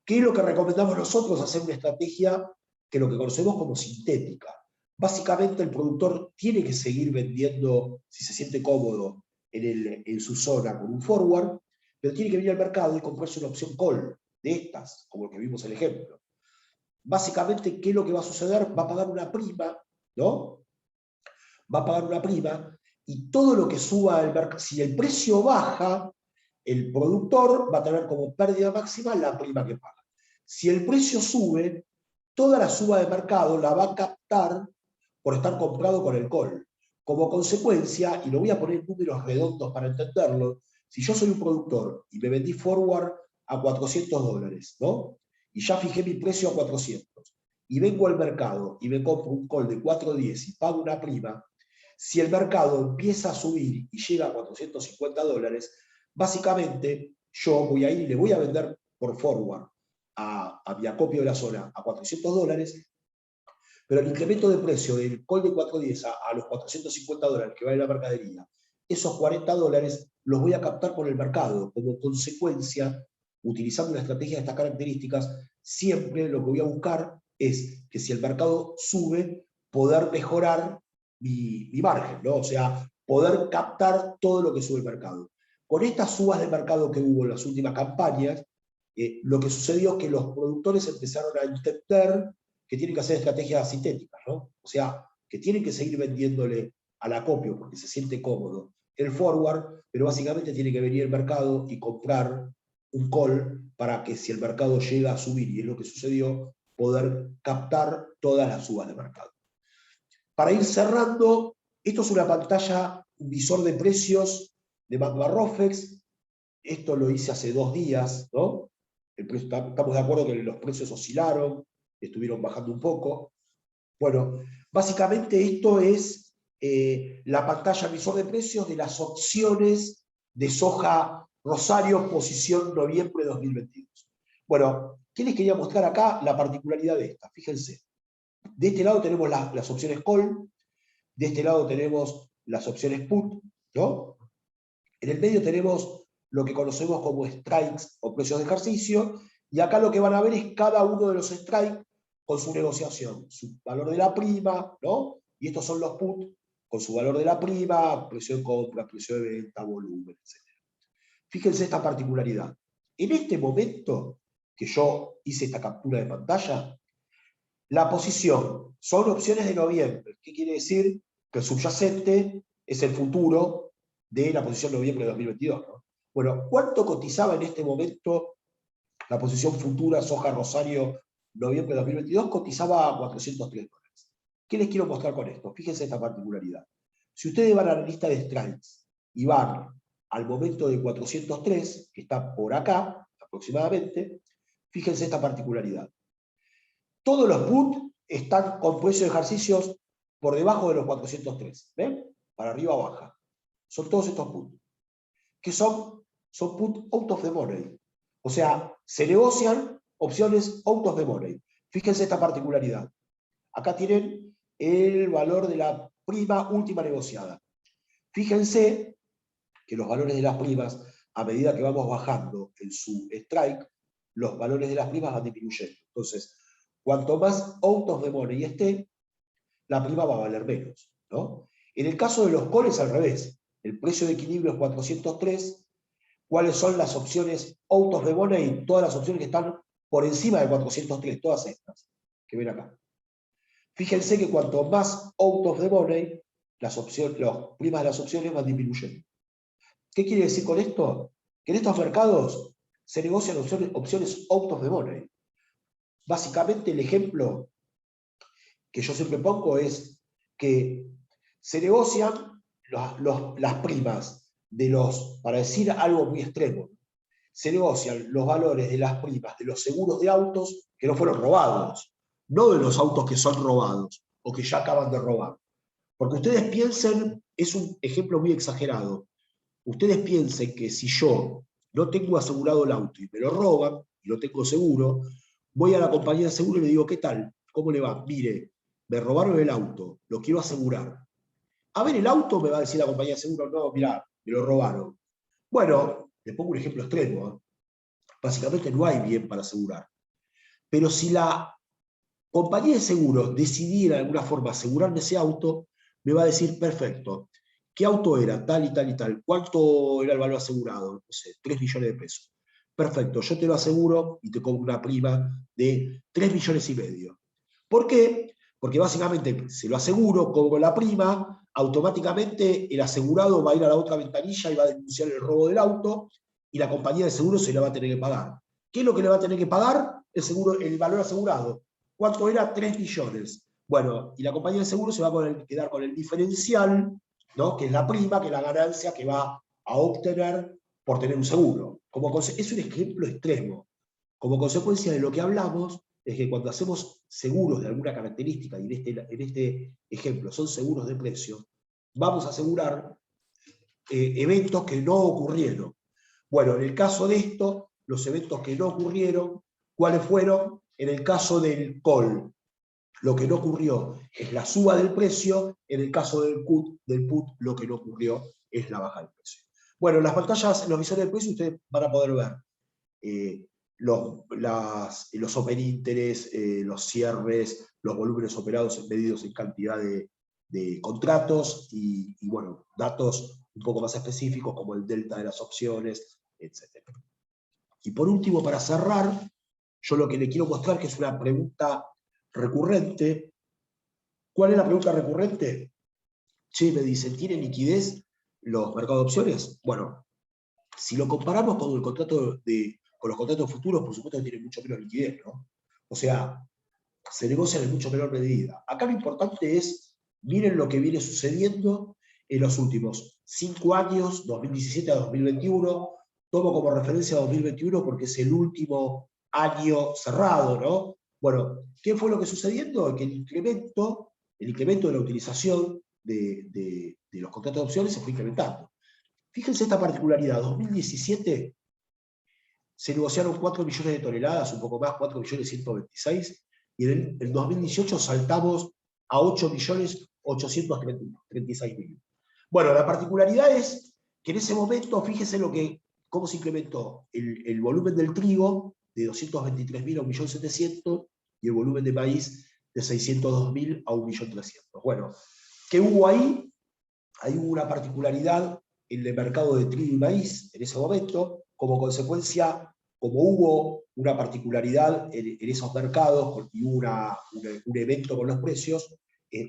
¿Qué es lo que recomendamos nosotros? Hacer una estrategia que lo que conocemos como sintética. Básicamente el productor tiene que seguir vendiendo, si se siente cómodo, en su zona con un forward, pero tiene que venir al mercado y comprarse una opción call de estas, como el que vimos el ejemplo. Básicamente, ¿qué es lo que va a suceder? Va a pagar una prima, ¿no? Va a pagar una prima, y todo lo que suba al mercado, si el precio baja, el productor va a tener como pérdida máxima la prima que paga. Si el precio sube, toda la suba de mercado la va a captar por estar comprado con el call. Como consecuencia, y lo voy a poner en números redondos para entenderlo, Si yo soy un productor y me vendí forward a $400, ¿no? Y ya fijé mi precio a 400, y vengo al mercado y me compro un call de 4.10 y pago una prima, si el mercado empieza a subir y llega a $450, básicamente yo voy a ir y le voy a vender por forward a mi acopio de la zona a $400, pero el incremento de precio del call de 4.10 a los $450 que vale la mercadería, esos $40 los voy a captar por el mercado. Como consecuencia, utilizando una estrategia de estas características, siempre lo que voy a buscar es que si el mercado sube, poder mejorar mi margen, ¿no? O sea, poder captar todo lo que sube el mercado. Con estas subas de mercado que hubo en las últimas campañas, lo que sucedió es que los productores empezaron a entender que tienen que hacer estrategias sintéticas, ¿no? O sea, que tienen que seguir vendiéndole al acopio porque se siente cómodo el forward, pero básicamente tiene que venir el mercado y comprar un call para que si el mercado llega a subir, y es lo que sucedió, poder captar todas las subas de mercado. Para ir cerrando, esto es una pantalla, un visor de precios de McDermott. Esto lo hice hace 2 días, ¿no? Estamos de acuerdo que los precios oscilaron, estuvieron bajando un poco. Bueno, básicamente esto es la pantalla visor de precios de las opciones de soja Rosario, posición noviembre de 2022. Bueno, ¿qué les quería mostrar acá? La particularidad de esta. Fíjense, de este lado tenemos las opciones call, de este lado tenemos las opciones put, ¿no? En el medio tenemos lo que conocemos como strikes o precios de ejercicio, y acá lo que van a ver es cada uno de los strikes con su negociación, su valor de la prima, ¿no? Y estos son los put con su valor de la prima, precio de compra, precio de venta, volumen, etc. Fíjense esta particularidad. En este momento que yo hice esta captura de pantalla, la posición son opciones de noviembre. ¿Qué quiere decir? Que el subyacente es el futuro de la posición noviembre de 2022, ¿no? Bueno, ¿cuánto cotizaba en este momento la posición futura soja Rosario noviembre de 2022? Cotizaba a $403. ¿Qué les quiero mostrar con esto? Fíjense esta particularidad. Si ustedes van a la lista de strikes y van al momento de 403, que está por acá aproximadamente, fíjense esta particularidad. Todos los put están con precio de ejercicios por debajo de los 403. ¿Ven? Para arriba o baja. Son todos estos put. ¿Qué son? Son put out of the money. O sea, se negocian opciones out of the money. Fíjense esta particularidad. Acá tienen el valor de la prima última negociada. Fíjense que los valores de las primas, a medida que vamos bajando en su strike, los valores de las primas van disminuyendo. Entonces, cuanto más out of the money esté, la prima va a valer menos, ¿no? En el caso de los calls, al revés. El precio de equilibrio es 403. ¿Cuáles son las opciones out of the money? Todas las opciones que están por encima de 403, todas estas que ven acá. Fíjense que cuanto más out of the money, las primas de las opciones van disminuyendo. ¿Qué quiere decir con esto? Que en estos mercados se negocian opciones out of the money. Básicamente el ejemplo que yo siempre pongo es que se negocian las primas de los, para decir algo muy extremo, se negocian los valores de las primas de los seguros de autos que no fueron robados, no de los autos que son robados o que ya acaban de robar. Porque ustedes piensen, es un ejemplo muy exagerado, ustedes piensen que si yo no tengo asegurado el auto y me lo roban, y no tengo seguro, voy a la compañía de seguro y le digo, ¿qué tal? ¿Cómo le va? Mire, me robaron el auto, lo quiero asegurar. A ver, el auto, me va a decir la compañía de seguro, no, mirá, me lo robaron. Bueno, le pongo un ejemplo extremo, ¿eh? Básicamente no hay bien para asegurar. Pero si la compañía de seguros decidiera de alguna forma asegurarme ese auto, me va a decir, perfecto, ¿qué auto era? Tal y tal y tal. ¿Cuánto era el valor asegurado? No sé, 3 millones de pesos. Perfecto, yo te lo aseguro y te cobro una prima de 3,5 millones. ¿Por qué? Porque básicamente se lo aseguro, cobro la prima, automáticamente el asegurado va a ir a la otra ventanilla y va a denunciar el robo del auto y la compañía de seguro se la va a tener que pagar. ¿Qué es lo que le va a tener que pagar? El valor asegurado. ¿Cuánto era? 3 millones. Bueno, y la compañía de seguro se va a quedar con el diferencial, ¿no? Que es la prima, que es la ganancia que va a obtener por tener un seguro. Es un ejemplo extremo. Como consecuencia de lo que hablamos, es que cuando hacemos seguros de alguna característica, y en este ejemplo son seguros de precio, vamos a asegurar eventos que no ocurrieron. Bueno, en el caso de esto, los eventos que no ocurrieron, ¿cuáles fueron? En el caso del call, lo que no ocurrió es la suba del precio, en el caso del put, lo que no ocurrió es la baja del precio. Bueno, en las pantallas, en los visores del precio, ustedes van a poder ver los open interest, los cierres, los volúmenes operados medidos en cantidad de contratos y, bueno, datos un poco más específicos como el delta de las opciones, etc. Y por último, para cerrar, yo lo que le quiero mostrar que es una pregunta recurrente. ¿Cuál es la pregunta recurrente? Che, me dicen, ¿tienen liquidez los mercados de opciones? Bueno, si lo comparamos con los contratos futuros, por supuesto que tienen mucho menos liquidez, ¿no? O sea, se negocian en mucho menor medida. Acá lo importante es, miren lo que viene sucediendo en los últimos 5 años, 2017 a 2021, tomo como referencia 2021 porque es el último año cerrado, ¿no? Bueno, ¿qué fue lo que sucediendo? Que el incremento de la utilización de los contratos de opciones se fue incrementando. Fíjense esta particularidad, 2017 se negociaron 4 millones de toneladas, un poco más, 4.126.000, y en el 2018 saltamos a 8.836.000. Bueno, la particularidad es que en ese momento, fíjense cómo se incrementó el volumen del trigo de 223.000 a 1.700.000 y el volumen de maíz de 602.000 a 1.300.000. Bueno, ¿qué hubo ahí? Ahí hubo una particularidad en el mercado de trigo y maíz en ese momento, como consecuencia, como hubo una particularidad en esos mercados y hubo un evento con los precios,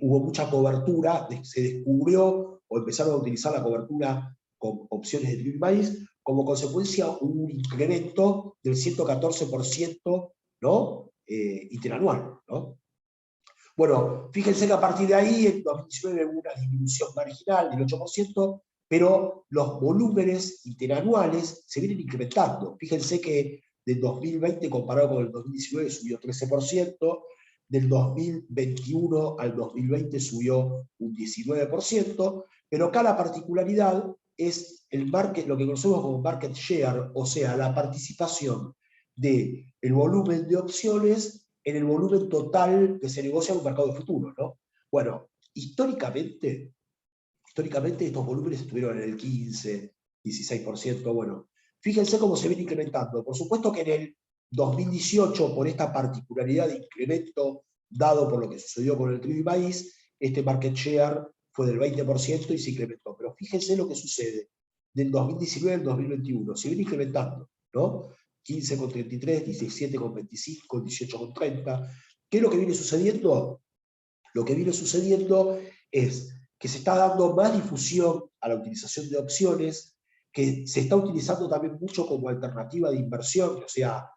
hubo mucha cobertura, se descubrió o empezaron a utilizar la cobertura con opciones de trigo y maíz, como consecuencia hubo un incremento del 114%, ¿no? Interanual, ¿no? Bueno, fíjense que a partir de ahí, en 2019 hubo una disminución marginal del 8%, pero los volúmenes interanuales se vienen incrementando. Fíjense que del 2020 comparado con el 2019 subió 13%, del 2021 al 2020 subió un 19%, pero acá la particularidad es lo que conocemos como market share, o sea, la participación del volumen de opciones en el volumen total que se negocia en un mercado de futuro, ¿no? Bueno, históricamente estos volúmenes estuvieron en el 15, 16%, bueno, fíjense cómo se viene incrementando. Por supuesto que en el 2018, por esta particularidad de incremento dado por lo que sucedió con el trigo y maíz, este market share fue del 20% y se incrementó. Pero fíjense lo que sucede del 2019 al 2021, se viene incrementando, ¿no? 15,33, 17,25, 18,30. ¿Qué es lo que viene sucediendo? Lo que viene sucediendo es que se está dando más difusión a la utilización de opciones, que se está utilizando también mucho como alternativa de inversión, o sea,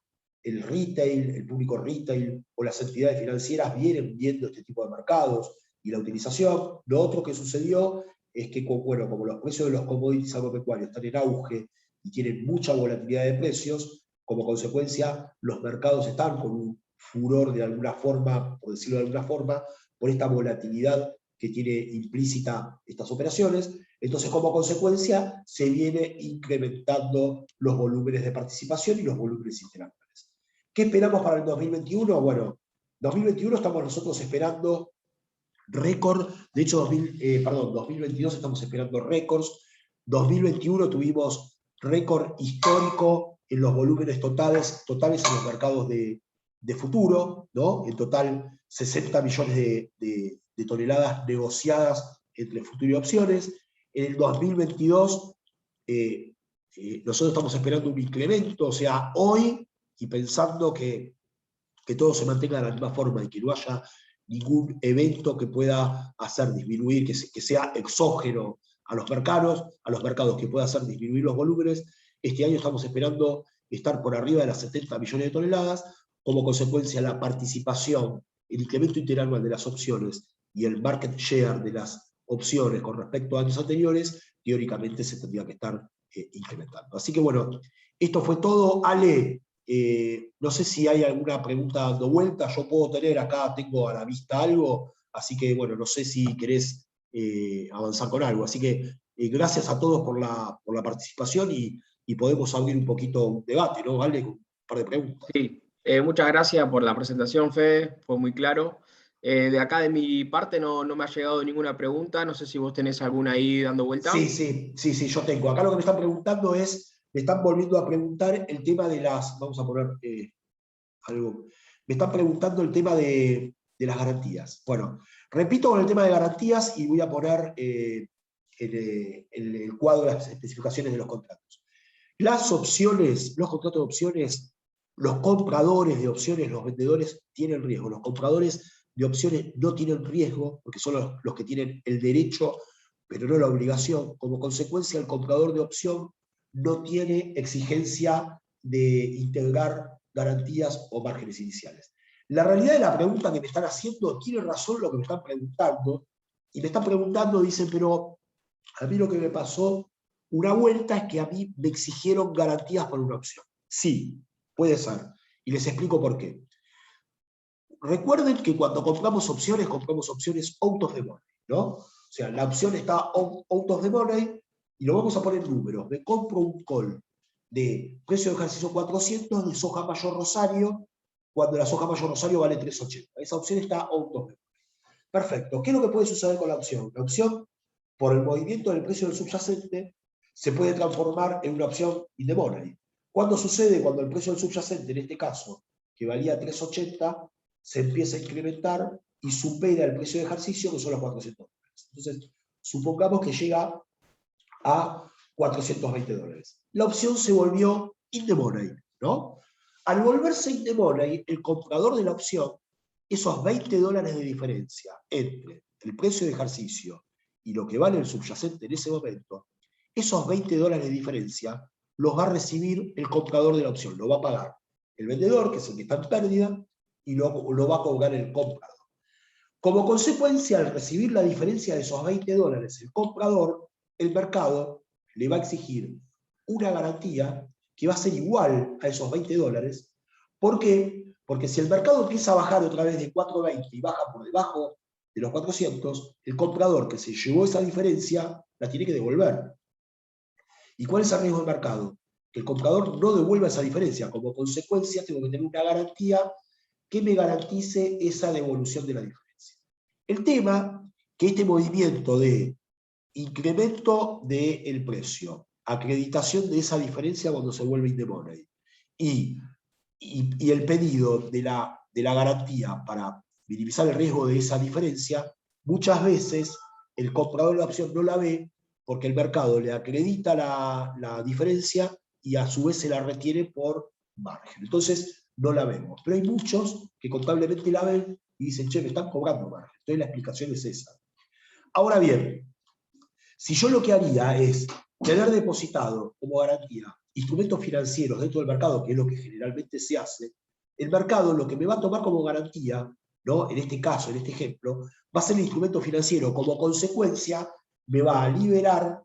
el retail, el público retail o las entidades financieras vienen viendo este tipo de mercados y la utilización. Lo otro que sucedió es que, bueno, como los precios de los commodities agropecuarios están en auge y tienen mucha volatilidad de precios, como consecuencia los mercados están con un furor de alguna forma, por decirlo de alguna forma, por esta volatilidad que tiene implícita estas operaciones. Entonces, como consecuencia, se viene incrementando los volúmenes de participación y los volúmenes interanuales. ¿Qué esperamos para el 2021? Bueno, 2021 estamos nosotros esperando récord, de hecho 2022 estamos esperando récords, 2021 tuvimos récord histórico en los volúmenes totales en los mercados de futuro, ¿no? En total 60 millones de toneladas negociadas entre futuro y opciones. En el 2022 nosotros estamos esperando un incremento, o sea, hoy, y pensando que todo se mantenga de la misma forma y que no haya ningún evento que pueda hacer disminuir, que sea exógeno a los mercados que pueda hacer disminuir los volúmenes. Este año estamos esperando estar por arriba de las 70 millones de toneladas, como consecuencia la participación, el incremento interanual de las opciones y el market share de las opciones con respecto a años anteriores, teóricamente se tendría que estar incrementando. Así que bueno, esto fue todo. Ale, no sé si hay alguna pregunta dando vuelta, yo puedo tener acá, tengo a la vista algo, así que bueno, no sé si querés avanzar con algo. Así que gracias a todos por la participación y podemos abrir un poquito un debate, ¿no? Ale, con un par de preguntas. Sí, muchas gracias por la presentación, Fede, fue muy claro. De acá de mi parte no me ha llegado ninguna pregunta, no sé si vos tenés alguna ahí dando vuelta. Sí, yo tengo. Acá lo que me están preguntando me están volviendo a preguntar el tema de vamos a poner algo, me están preguntando el tema de las garantías. Bueno, repito con el tema de garantías y voy a poner el cuadro de las especificaciones de los contratos. Las opciones, los contratos de opciones, los compradores de opciones, los vendedores tienen riesgo. Los compradores de opciones no tienen riesgo, porque son los que tienen el derecho, pero no la obligación. Como consecuencia, el comprador de opción no tiene exigencia de integrar garantías o márgenes iniciales. La realidad de la pregunta que me están haciendo, tiene razón lo que me están preguntando, y me están preguntando, dicen, pero a mí lo que me pasó una vuelta es que a mí me exigieron garantías por una opción. Sí, puede ser. Y les explico por qué. Recuerden que cuando compramos opciones out of the money, ¿no? O sea, la opción está out of the money y lo vamos a poner en números. Me compro un call de precio de ejercicio 400 de soja mayor Rosario, cuando la soja mayor Rosario vale 380. Esa opción está out of the money. Perfecto. ¿Qué es lo que puede suceder con la opción? La opción, por el movimiento del precio del subyacente, se puede transformar en una opción in the money. ¿Cuándo sucede? Cuando el precio del subyacente, en este caso, que valía 380, se empieza a incrementar y supera el precio de ejercicio, que son los 400 dólares. Entonces, supongamos que llega a 420 dólares. La opción se volvió in the money, ¿no? Al volverse in the money, el comprador de la opción, esos 20 dólares de diferencia entre el precio de ejercicio y lo que vale el subyacente en ese momento, esos 20 dólares de diferencia los va a recibir el comprador de la opción, lo va a pagar el vendedor, que es el que está en pérdida, y lo va a cobrar el comprador. Como consecuencia, al recibir la diferencia de esos 20 dólares, el comprador, el mercado, le va a exigir una garantía que va a ser igual a esos 20 dólares. ¿Por qué? Porque si el mercado empieza a bajar otra vez de 420 y baja por debajo de los 400, el comprador que se llevó esa diferencia la tiene que devolver. ¿Y cuál es el riesgo del mercado? Que el comprador no devuelva esa diferencia. Como consecuencia, tengo que tener una garantía que me garantice esa devolución de la diferencia. El tema, que este movimiento de incremento del precio, acreditación de esa diferencia cuando se vuelve in the money, y el pedido de la garantía para minimizar el riesgo de esa diferencia, muchas veces el comprador de la opción no la ve porque el mercado le acredita la diferencia y a su vez se la retiene por margen. Entonces no la vemos. Pero hay muchos que contablemente la ven y dicen, che, me están cobrando margen. Entonces la explicación es esa. Ahora bien, si yo lo que haría es tener depositado como garantía instrumentos financieros dentro del mercado, que es lo que generalmente se hace, el mercado lo que me va a tomar como garantía, ¿no? En este caso, en este ejemplo, va a ser el instrumento financiero. Como consecuencia, me va a liberar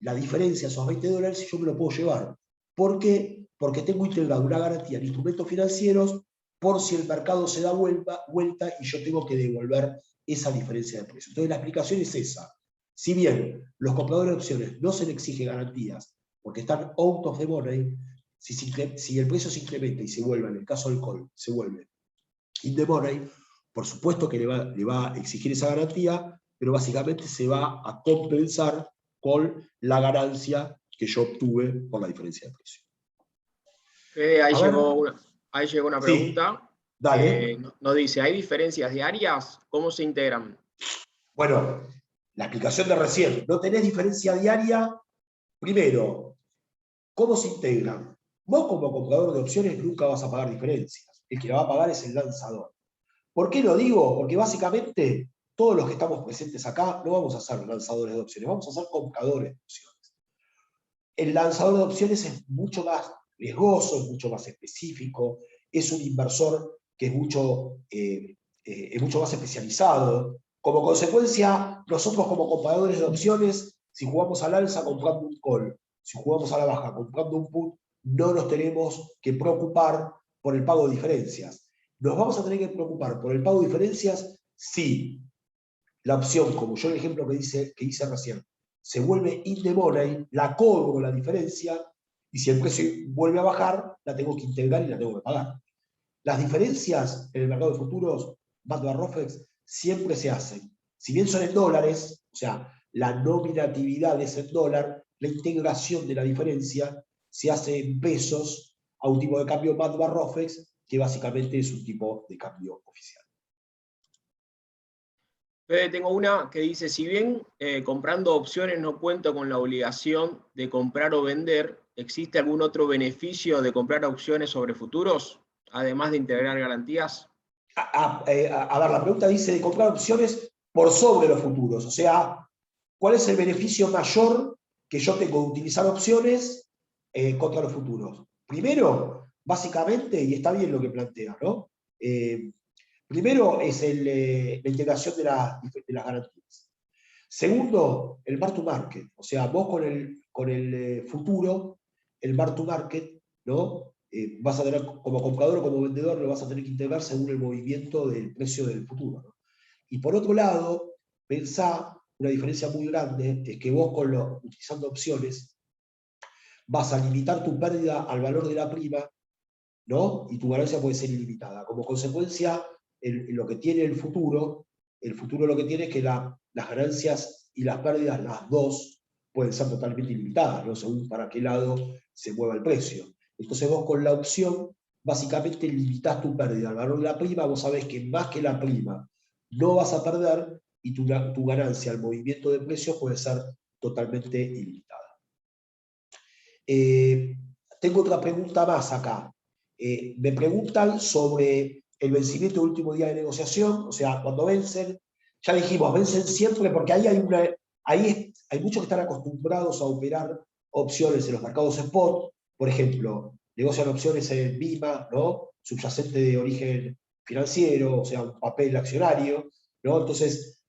la diferencia, esos 20 dólares, y yo me lo puedo llevar. ¿Por qué? Porque tengo integrado una garantía en instrumentos financieros por si el mercado se da vuelta y yo tengo que devolver esa diferencia de precio. Entonces la explicación es esa. Si bien los compradores de opciones no se les exige garantías porque están out of the money, si el precio se incrementa y se vuelve, en el caso del call, se vuelve in the money, por supuesto que le va a exigir esa garantía, pero básicamente se va a compensar con la ganancia que yo obtuve por la diferencia de precio. Fede, ahí llegó una Sí, pregunta. dale. Nos dice, ¿hay diferencias diarias? ¿Cómo se integran? Bueno, la explicación de recién, no tenés diferencia diaria. Primero, ¿cómo se integran? Vos como comprador de opciones nunca vas a pagar diferencias. El que la va a pagar es el lanzador. ¿Por qué lo digo? Porque básicamente todos los que estamos presentes acá no vamos a ser lanzadores de opciones, vamos a ser compradores de opciones. El lanzador de opciones es mucho más riesgoso, es mucho más específico, es un inversor que es mucho más especializado. Como consecuencia, nosotros como compradores de opciones, si jugamos al alza comprando un call si jugamos a la baja comprando un put, no nos tenemos que preocupar por el pago de diferencias. Nos vamos a tener que preocupar por el pago de diferencias si la opción, como yo el ejemplo que hice recién, se vuelve in the money, la cobro la diferencia, y si el precio vuelve a bajar, la tengo que integrar y la tengo que pagar. Las diferencias en el mercado de futuros, MATBA-ROFEX, siempre se hacen. Si bien son en dólares, o sea, la nominatividad es en dólar, la integración de la diferencia se hace en pesos a un tipo de cambio MATBA-ROFEX, que básicamente es un tipo de cambio oficial. Tengo una que dice, si bien comprando opciones no cuento con la obligación de comprar o vender, ¿existe algún otro beneficio de comprar opciones sobre futuros, además de integrar garantías? A ver, la pregunta dice de comprar opciones por sobre los futuros, o sea, ¿cuál es el beneficio mayor que yo tengo de utilizar opciones contra los futuros? Primero, básicamente, y está bien lo que plantea, ¿no? Primero es la integración de las garantías. Segundo, el mark to market. O sea, vos con el futuro, el mark to market, ¿no? Vas a tener, como comprador o como vendedor, lo vas a tener que integrar según el movimiento del precio del futuro, ¿no? Y por otro lado, pensá, una diferencia muy grande, es que vos utilizando opciones, vas a limitar tu pérdida al valor de la prima, ¿no? Y tu ganancia puede ser ilimitada. Como consecuencia, lo que tiene el futuro lo que tiene es que las ganancias y las pérdidas, las dos, pueden ser totalmente ilimitadas, ¿no? Según para qué lado se mueva el precio. Entonces vos con la opción, básicamente limitás tu pérdida al valor de la prima, vos sabés que más que la prima no vas a perder y tu ganancia al movimiento de precios puede ser totalmente ilimitada. Tengo otra pregunta más acá. Me preguntan sobre el vencimiento del último día de negociación, o sea, cuando vencen, ya dijimos, vencen siempre porque ahí hay muchos que están acostumbrados a operar opciones en los mercados spot, por ejemplo, negocian opciones en BIMA, ¿no? Subyacente de origen financiero, o sea, un papel accionario, ¿no? Entonces,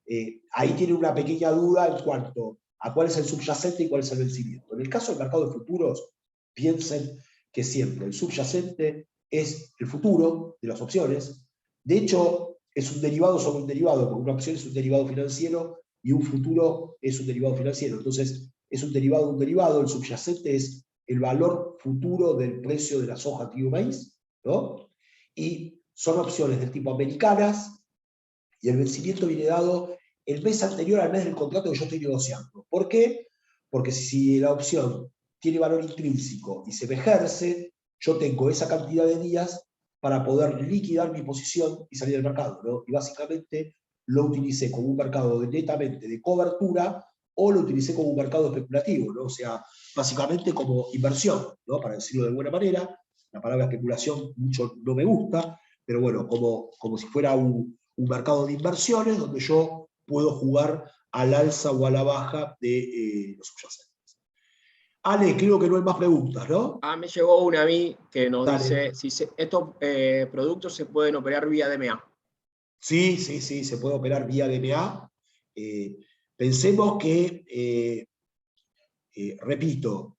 ahí tiene una pequeña duda en cuanto a cuál es el subyacente y cuál es el vencimiento. En el caso del mercado de futuros, piensen que siempre el subyacente es el futuro de las opciones. De hecho, es un derivado sobre un derivado, porque una opción es un derivado financiero y un futuro es un derivado financiero. Entonces, es un derivado de un derivado, el subyacente es el valor futuro del precio de la soja, trigo, maíz, ¿no? Y son opciones del tipo americanas, y el vencimiento viene dado el mes anterior al mes del contrato que yo estoy negociando. ¿Por qué? Porque si la opción tiene valor intrínseco y se me ejerce, yo tengo esa cantidad de días para poder liquidar mi posición y salir del mercado, ¿no? Y básicamente lo utilicé como un mercado netamente de cobertura o lo utilicé como un mercado especulativo, ¿no? O sea, básicamente como inversión, ¿no? Para decirlo de buena manera. La palabra especulación mucho no me gusta, pero bueno, como si fuera un mercado de inversiones donde yo puedo jugar al alza o a la baja de los subyacentes. Ale, creo que no hay más preguntas, ¿no? Me llegó una a mí que nos Dale. dice si estos productos se pueden operar vía DMA. Sí, se puede operar vía DMA. Pensemos que, repito,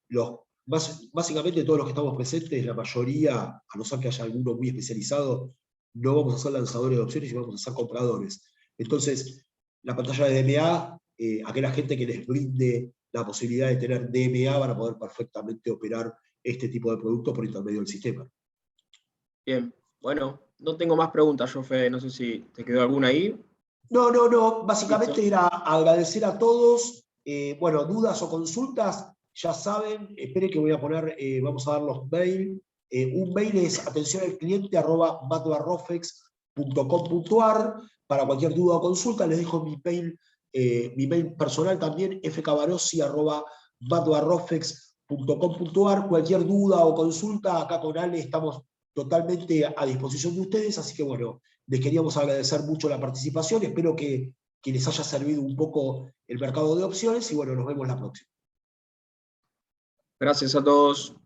básicamente todos los que estamos presentes, la mayoría, a no ser que haya alguno muy especializado, no vamos a ser lanzadores de opciones y vamos a ser compradores. Entonces, la pantalla de DMA, aquella gente que les brinde la posibilidad de tener DMA van a poder perfectamente operar este tipo de productos por intermedio del sistema. Bien, bueno, no tengo más preguntas, yo, Fede, no sé si te quedó alguna ahí. No, básicamente Listo. era agradecer a todos. Bueno, dudas o consultas, ya saben, esperen que voy a poner, vamos a dar los mails. Un mail es atencionalcliente@matbarrofex.com.ar. Para cualquier duda o consulta, les dejo mi mail personal también, fcabarossi@matbarrofex.com.ar. Cualquier duda o consulta, acá con Ale estamos totalmente a disposición de ustedes, así que bueno, les queríamos agradecer mucho la participación, espero que les haya servido un poco el mercado de opciones y bueno, nos vemos la próxima. Gracias a todos.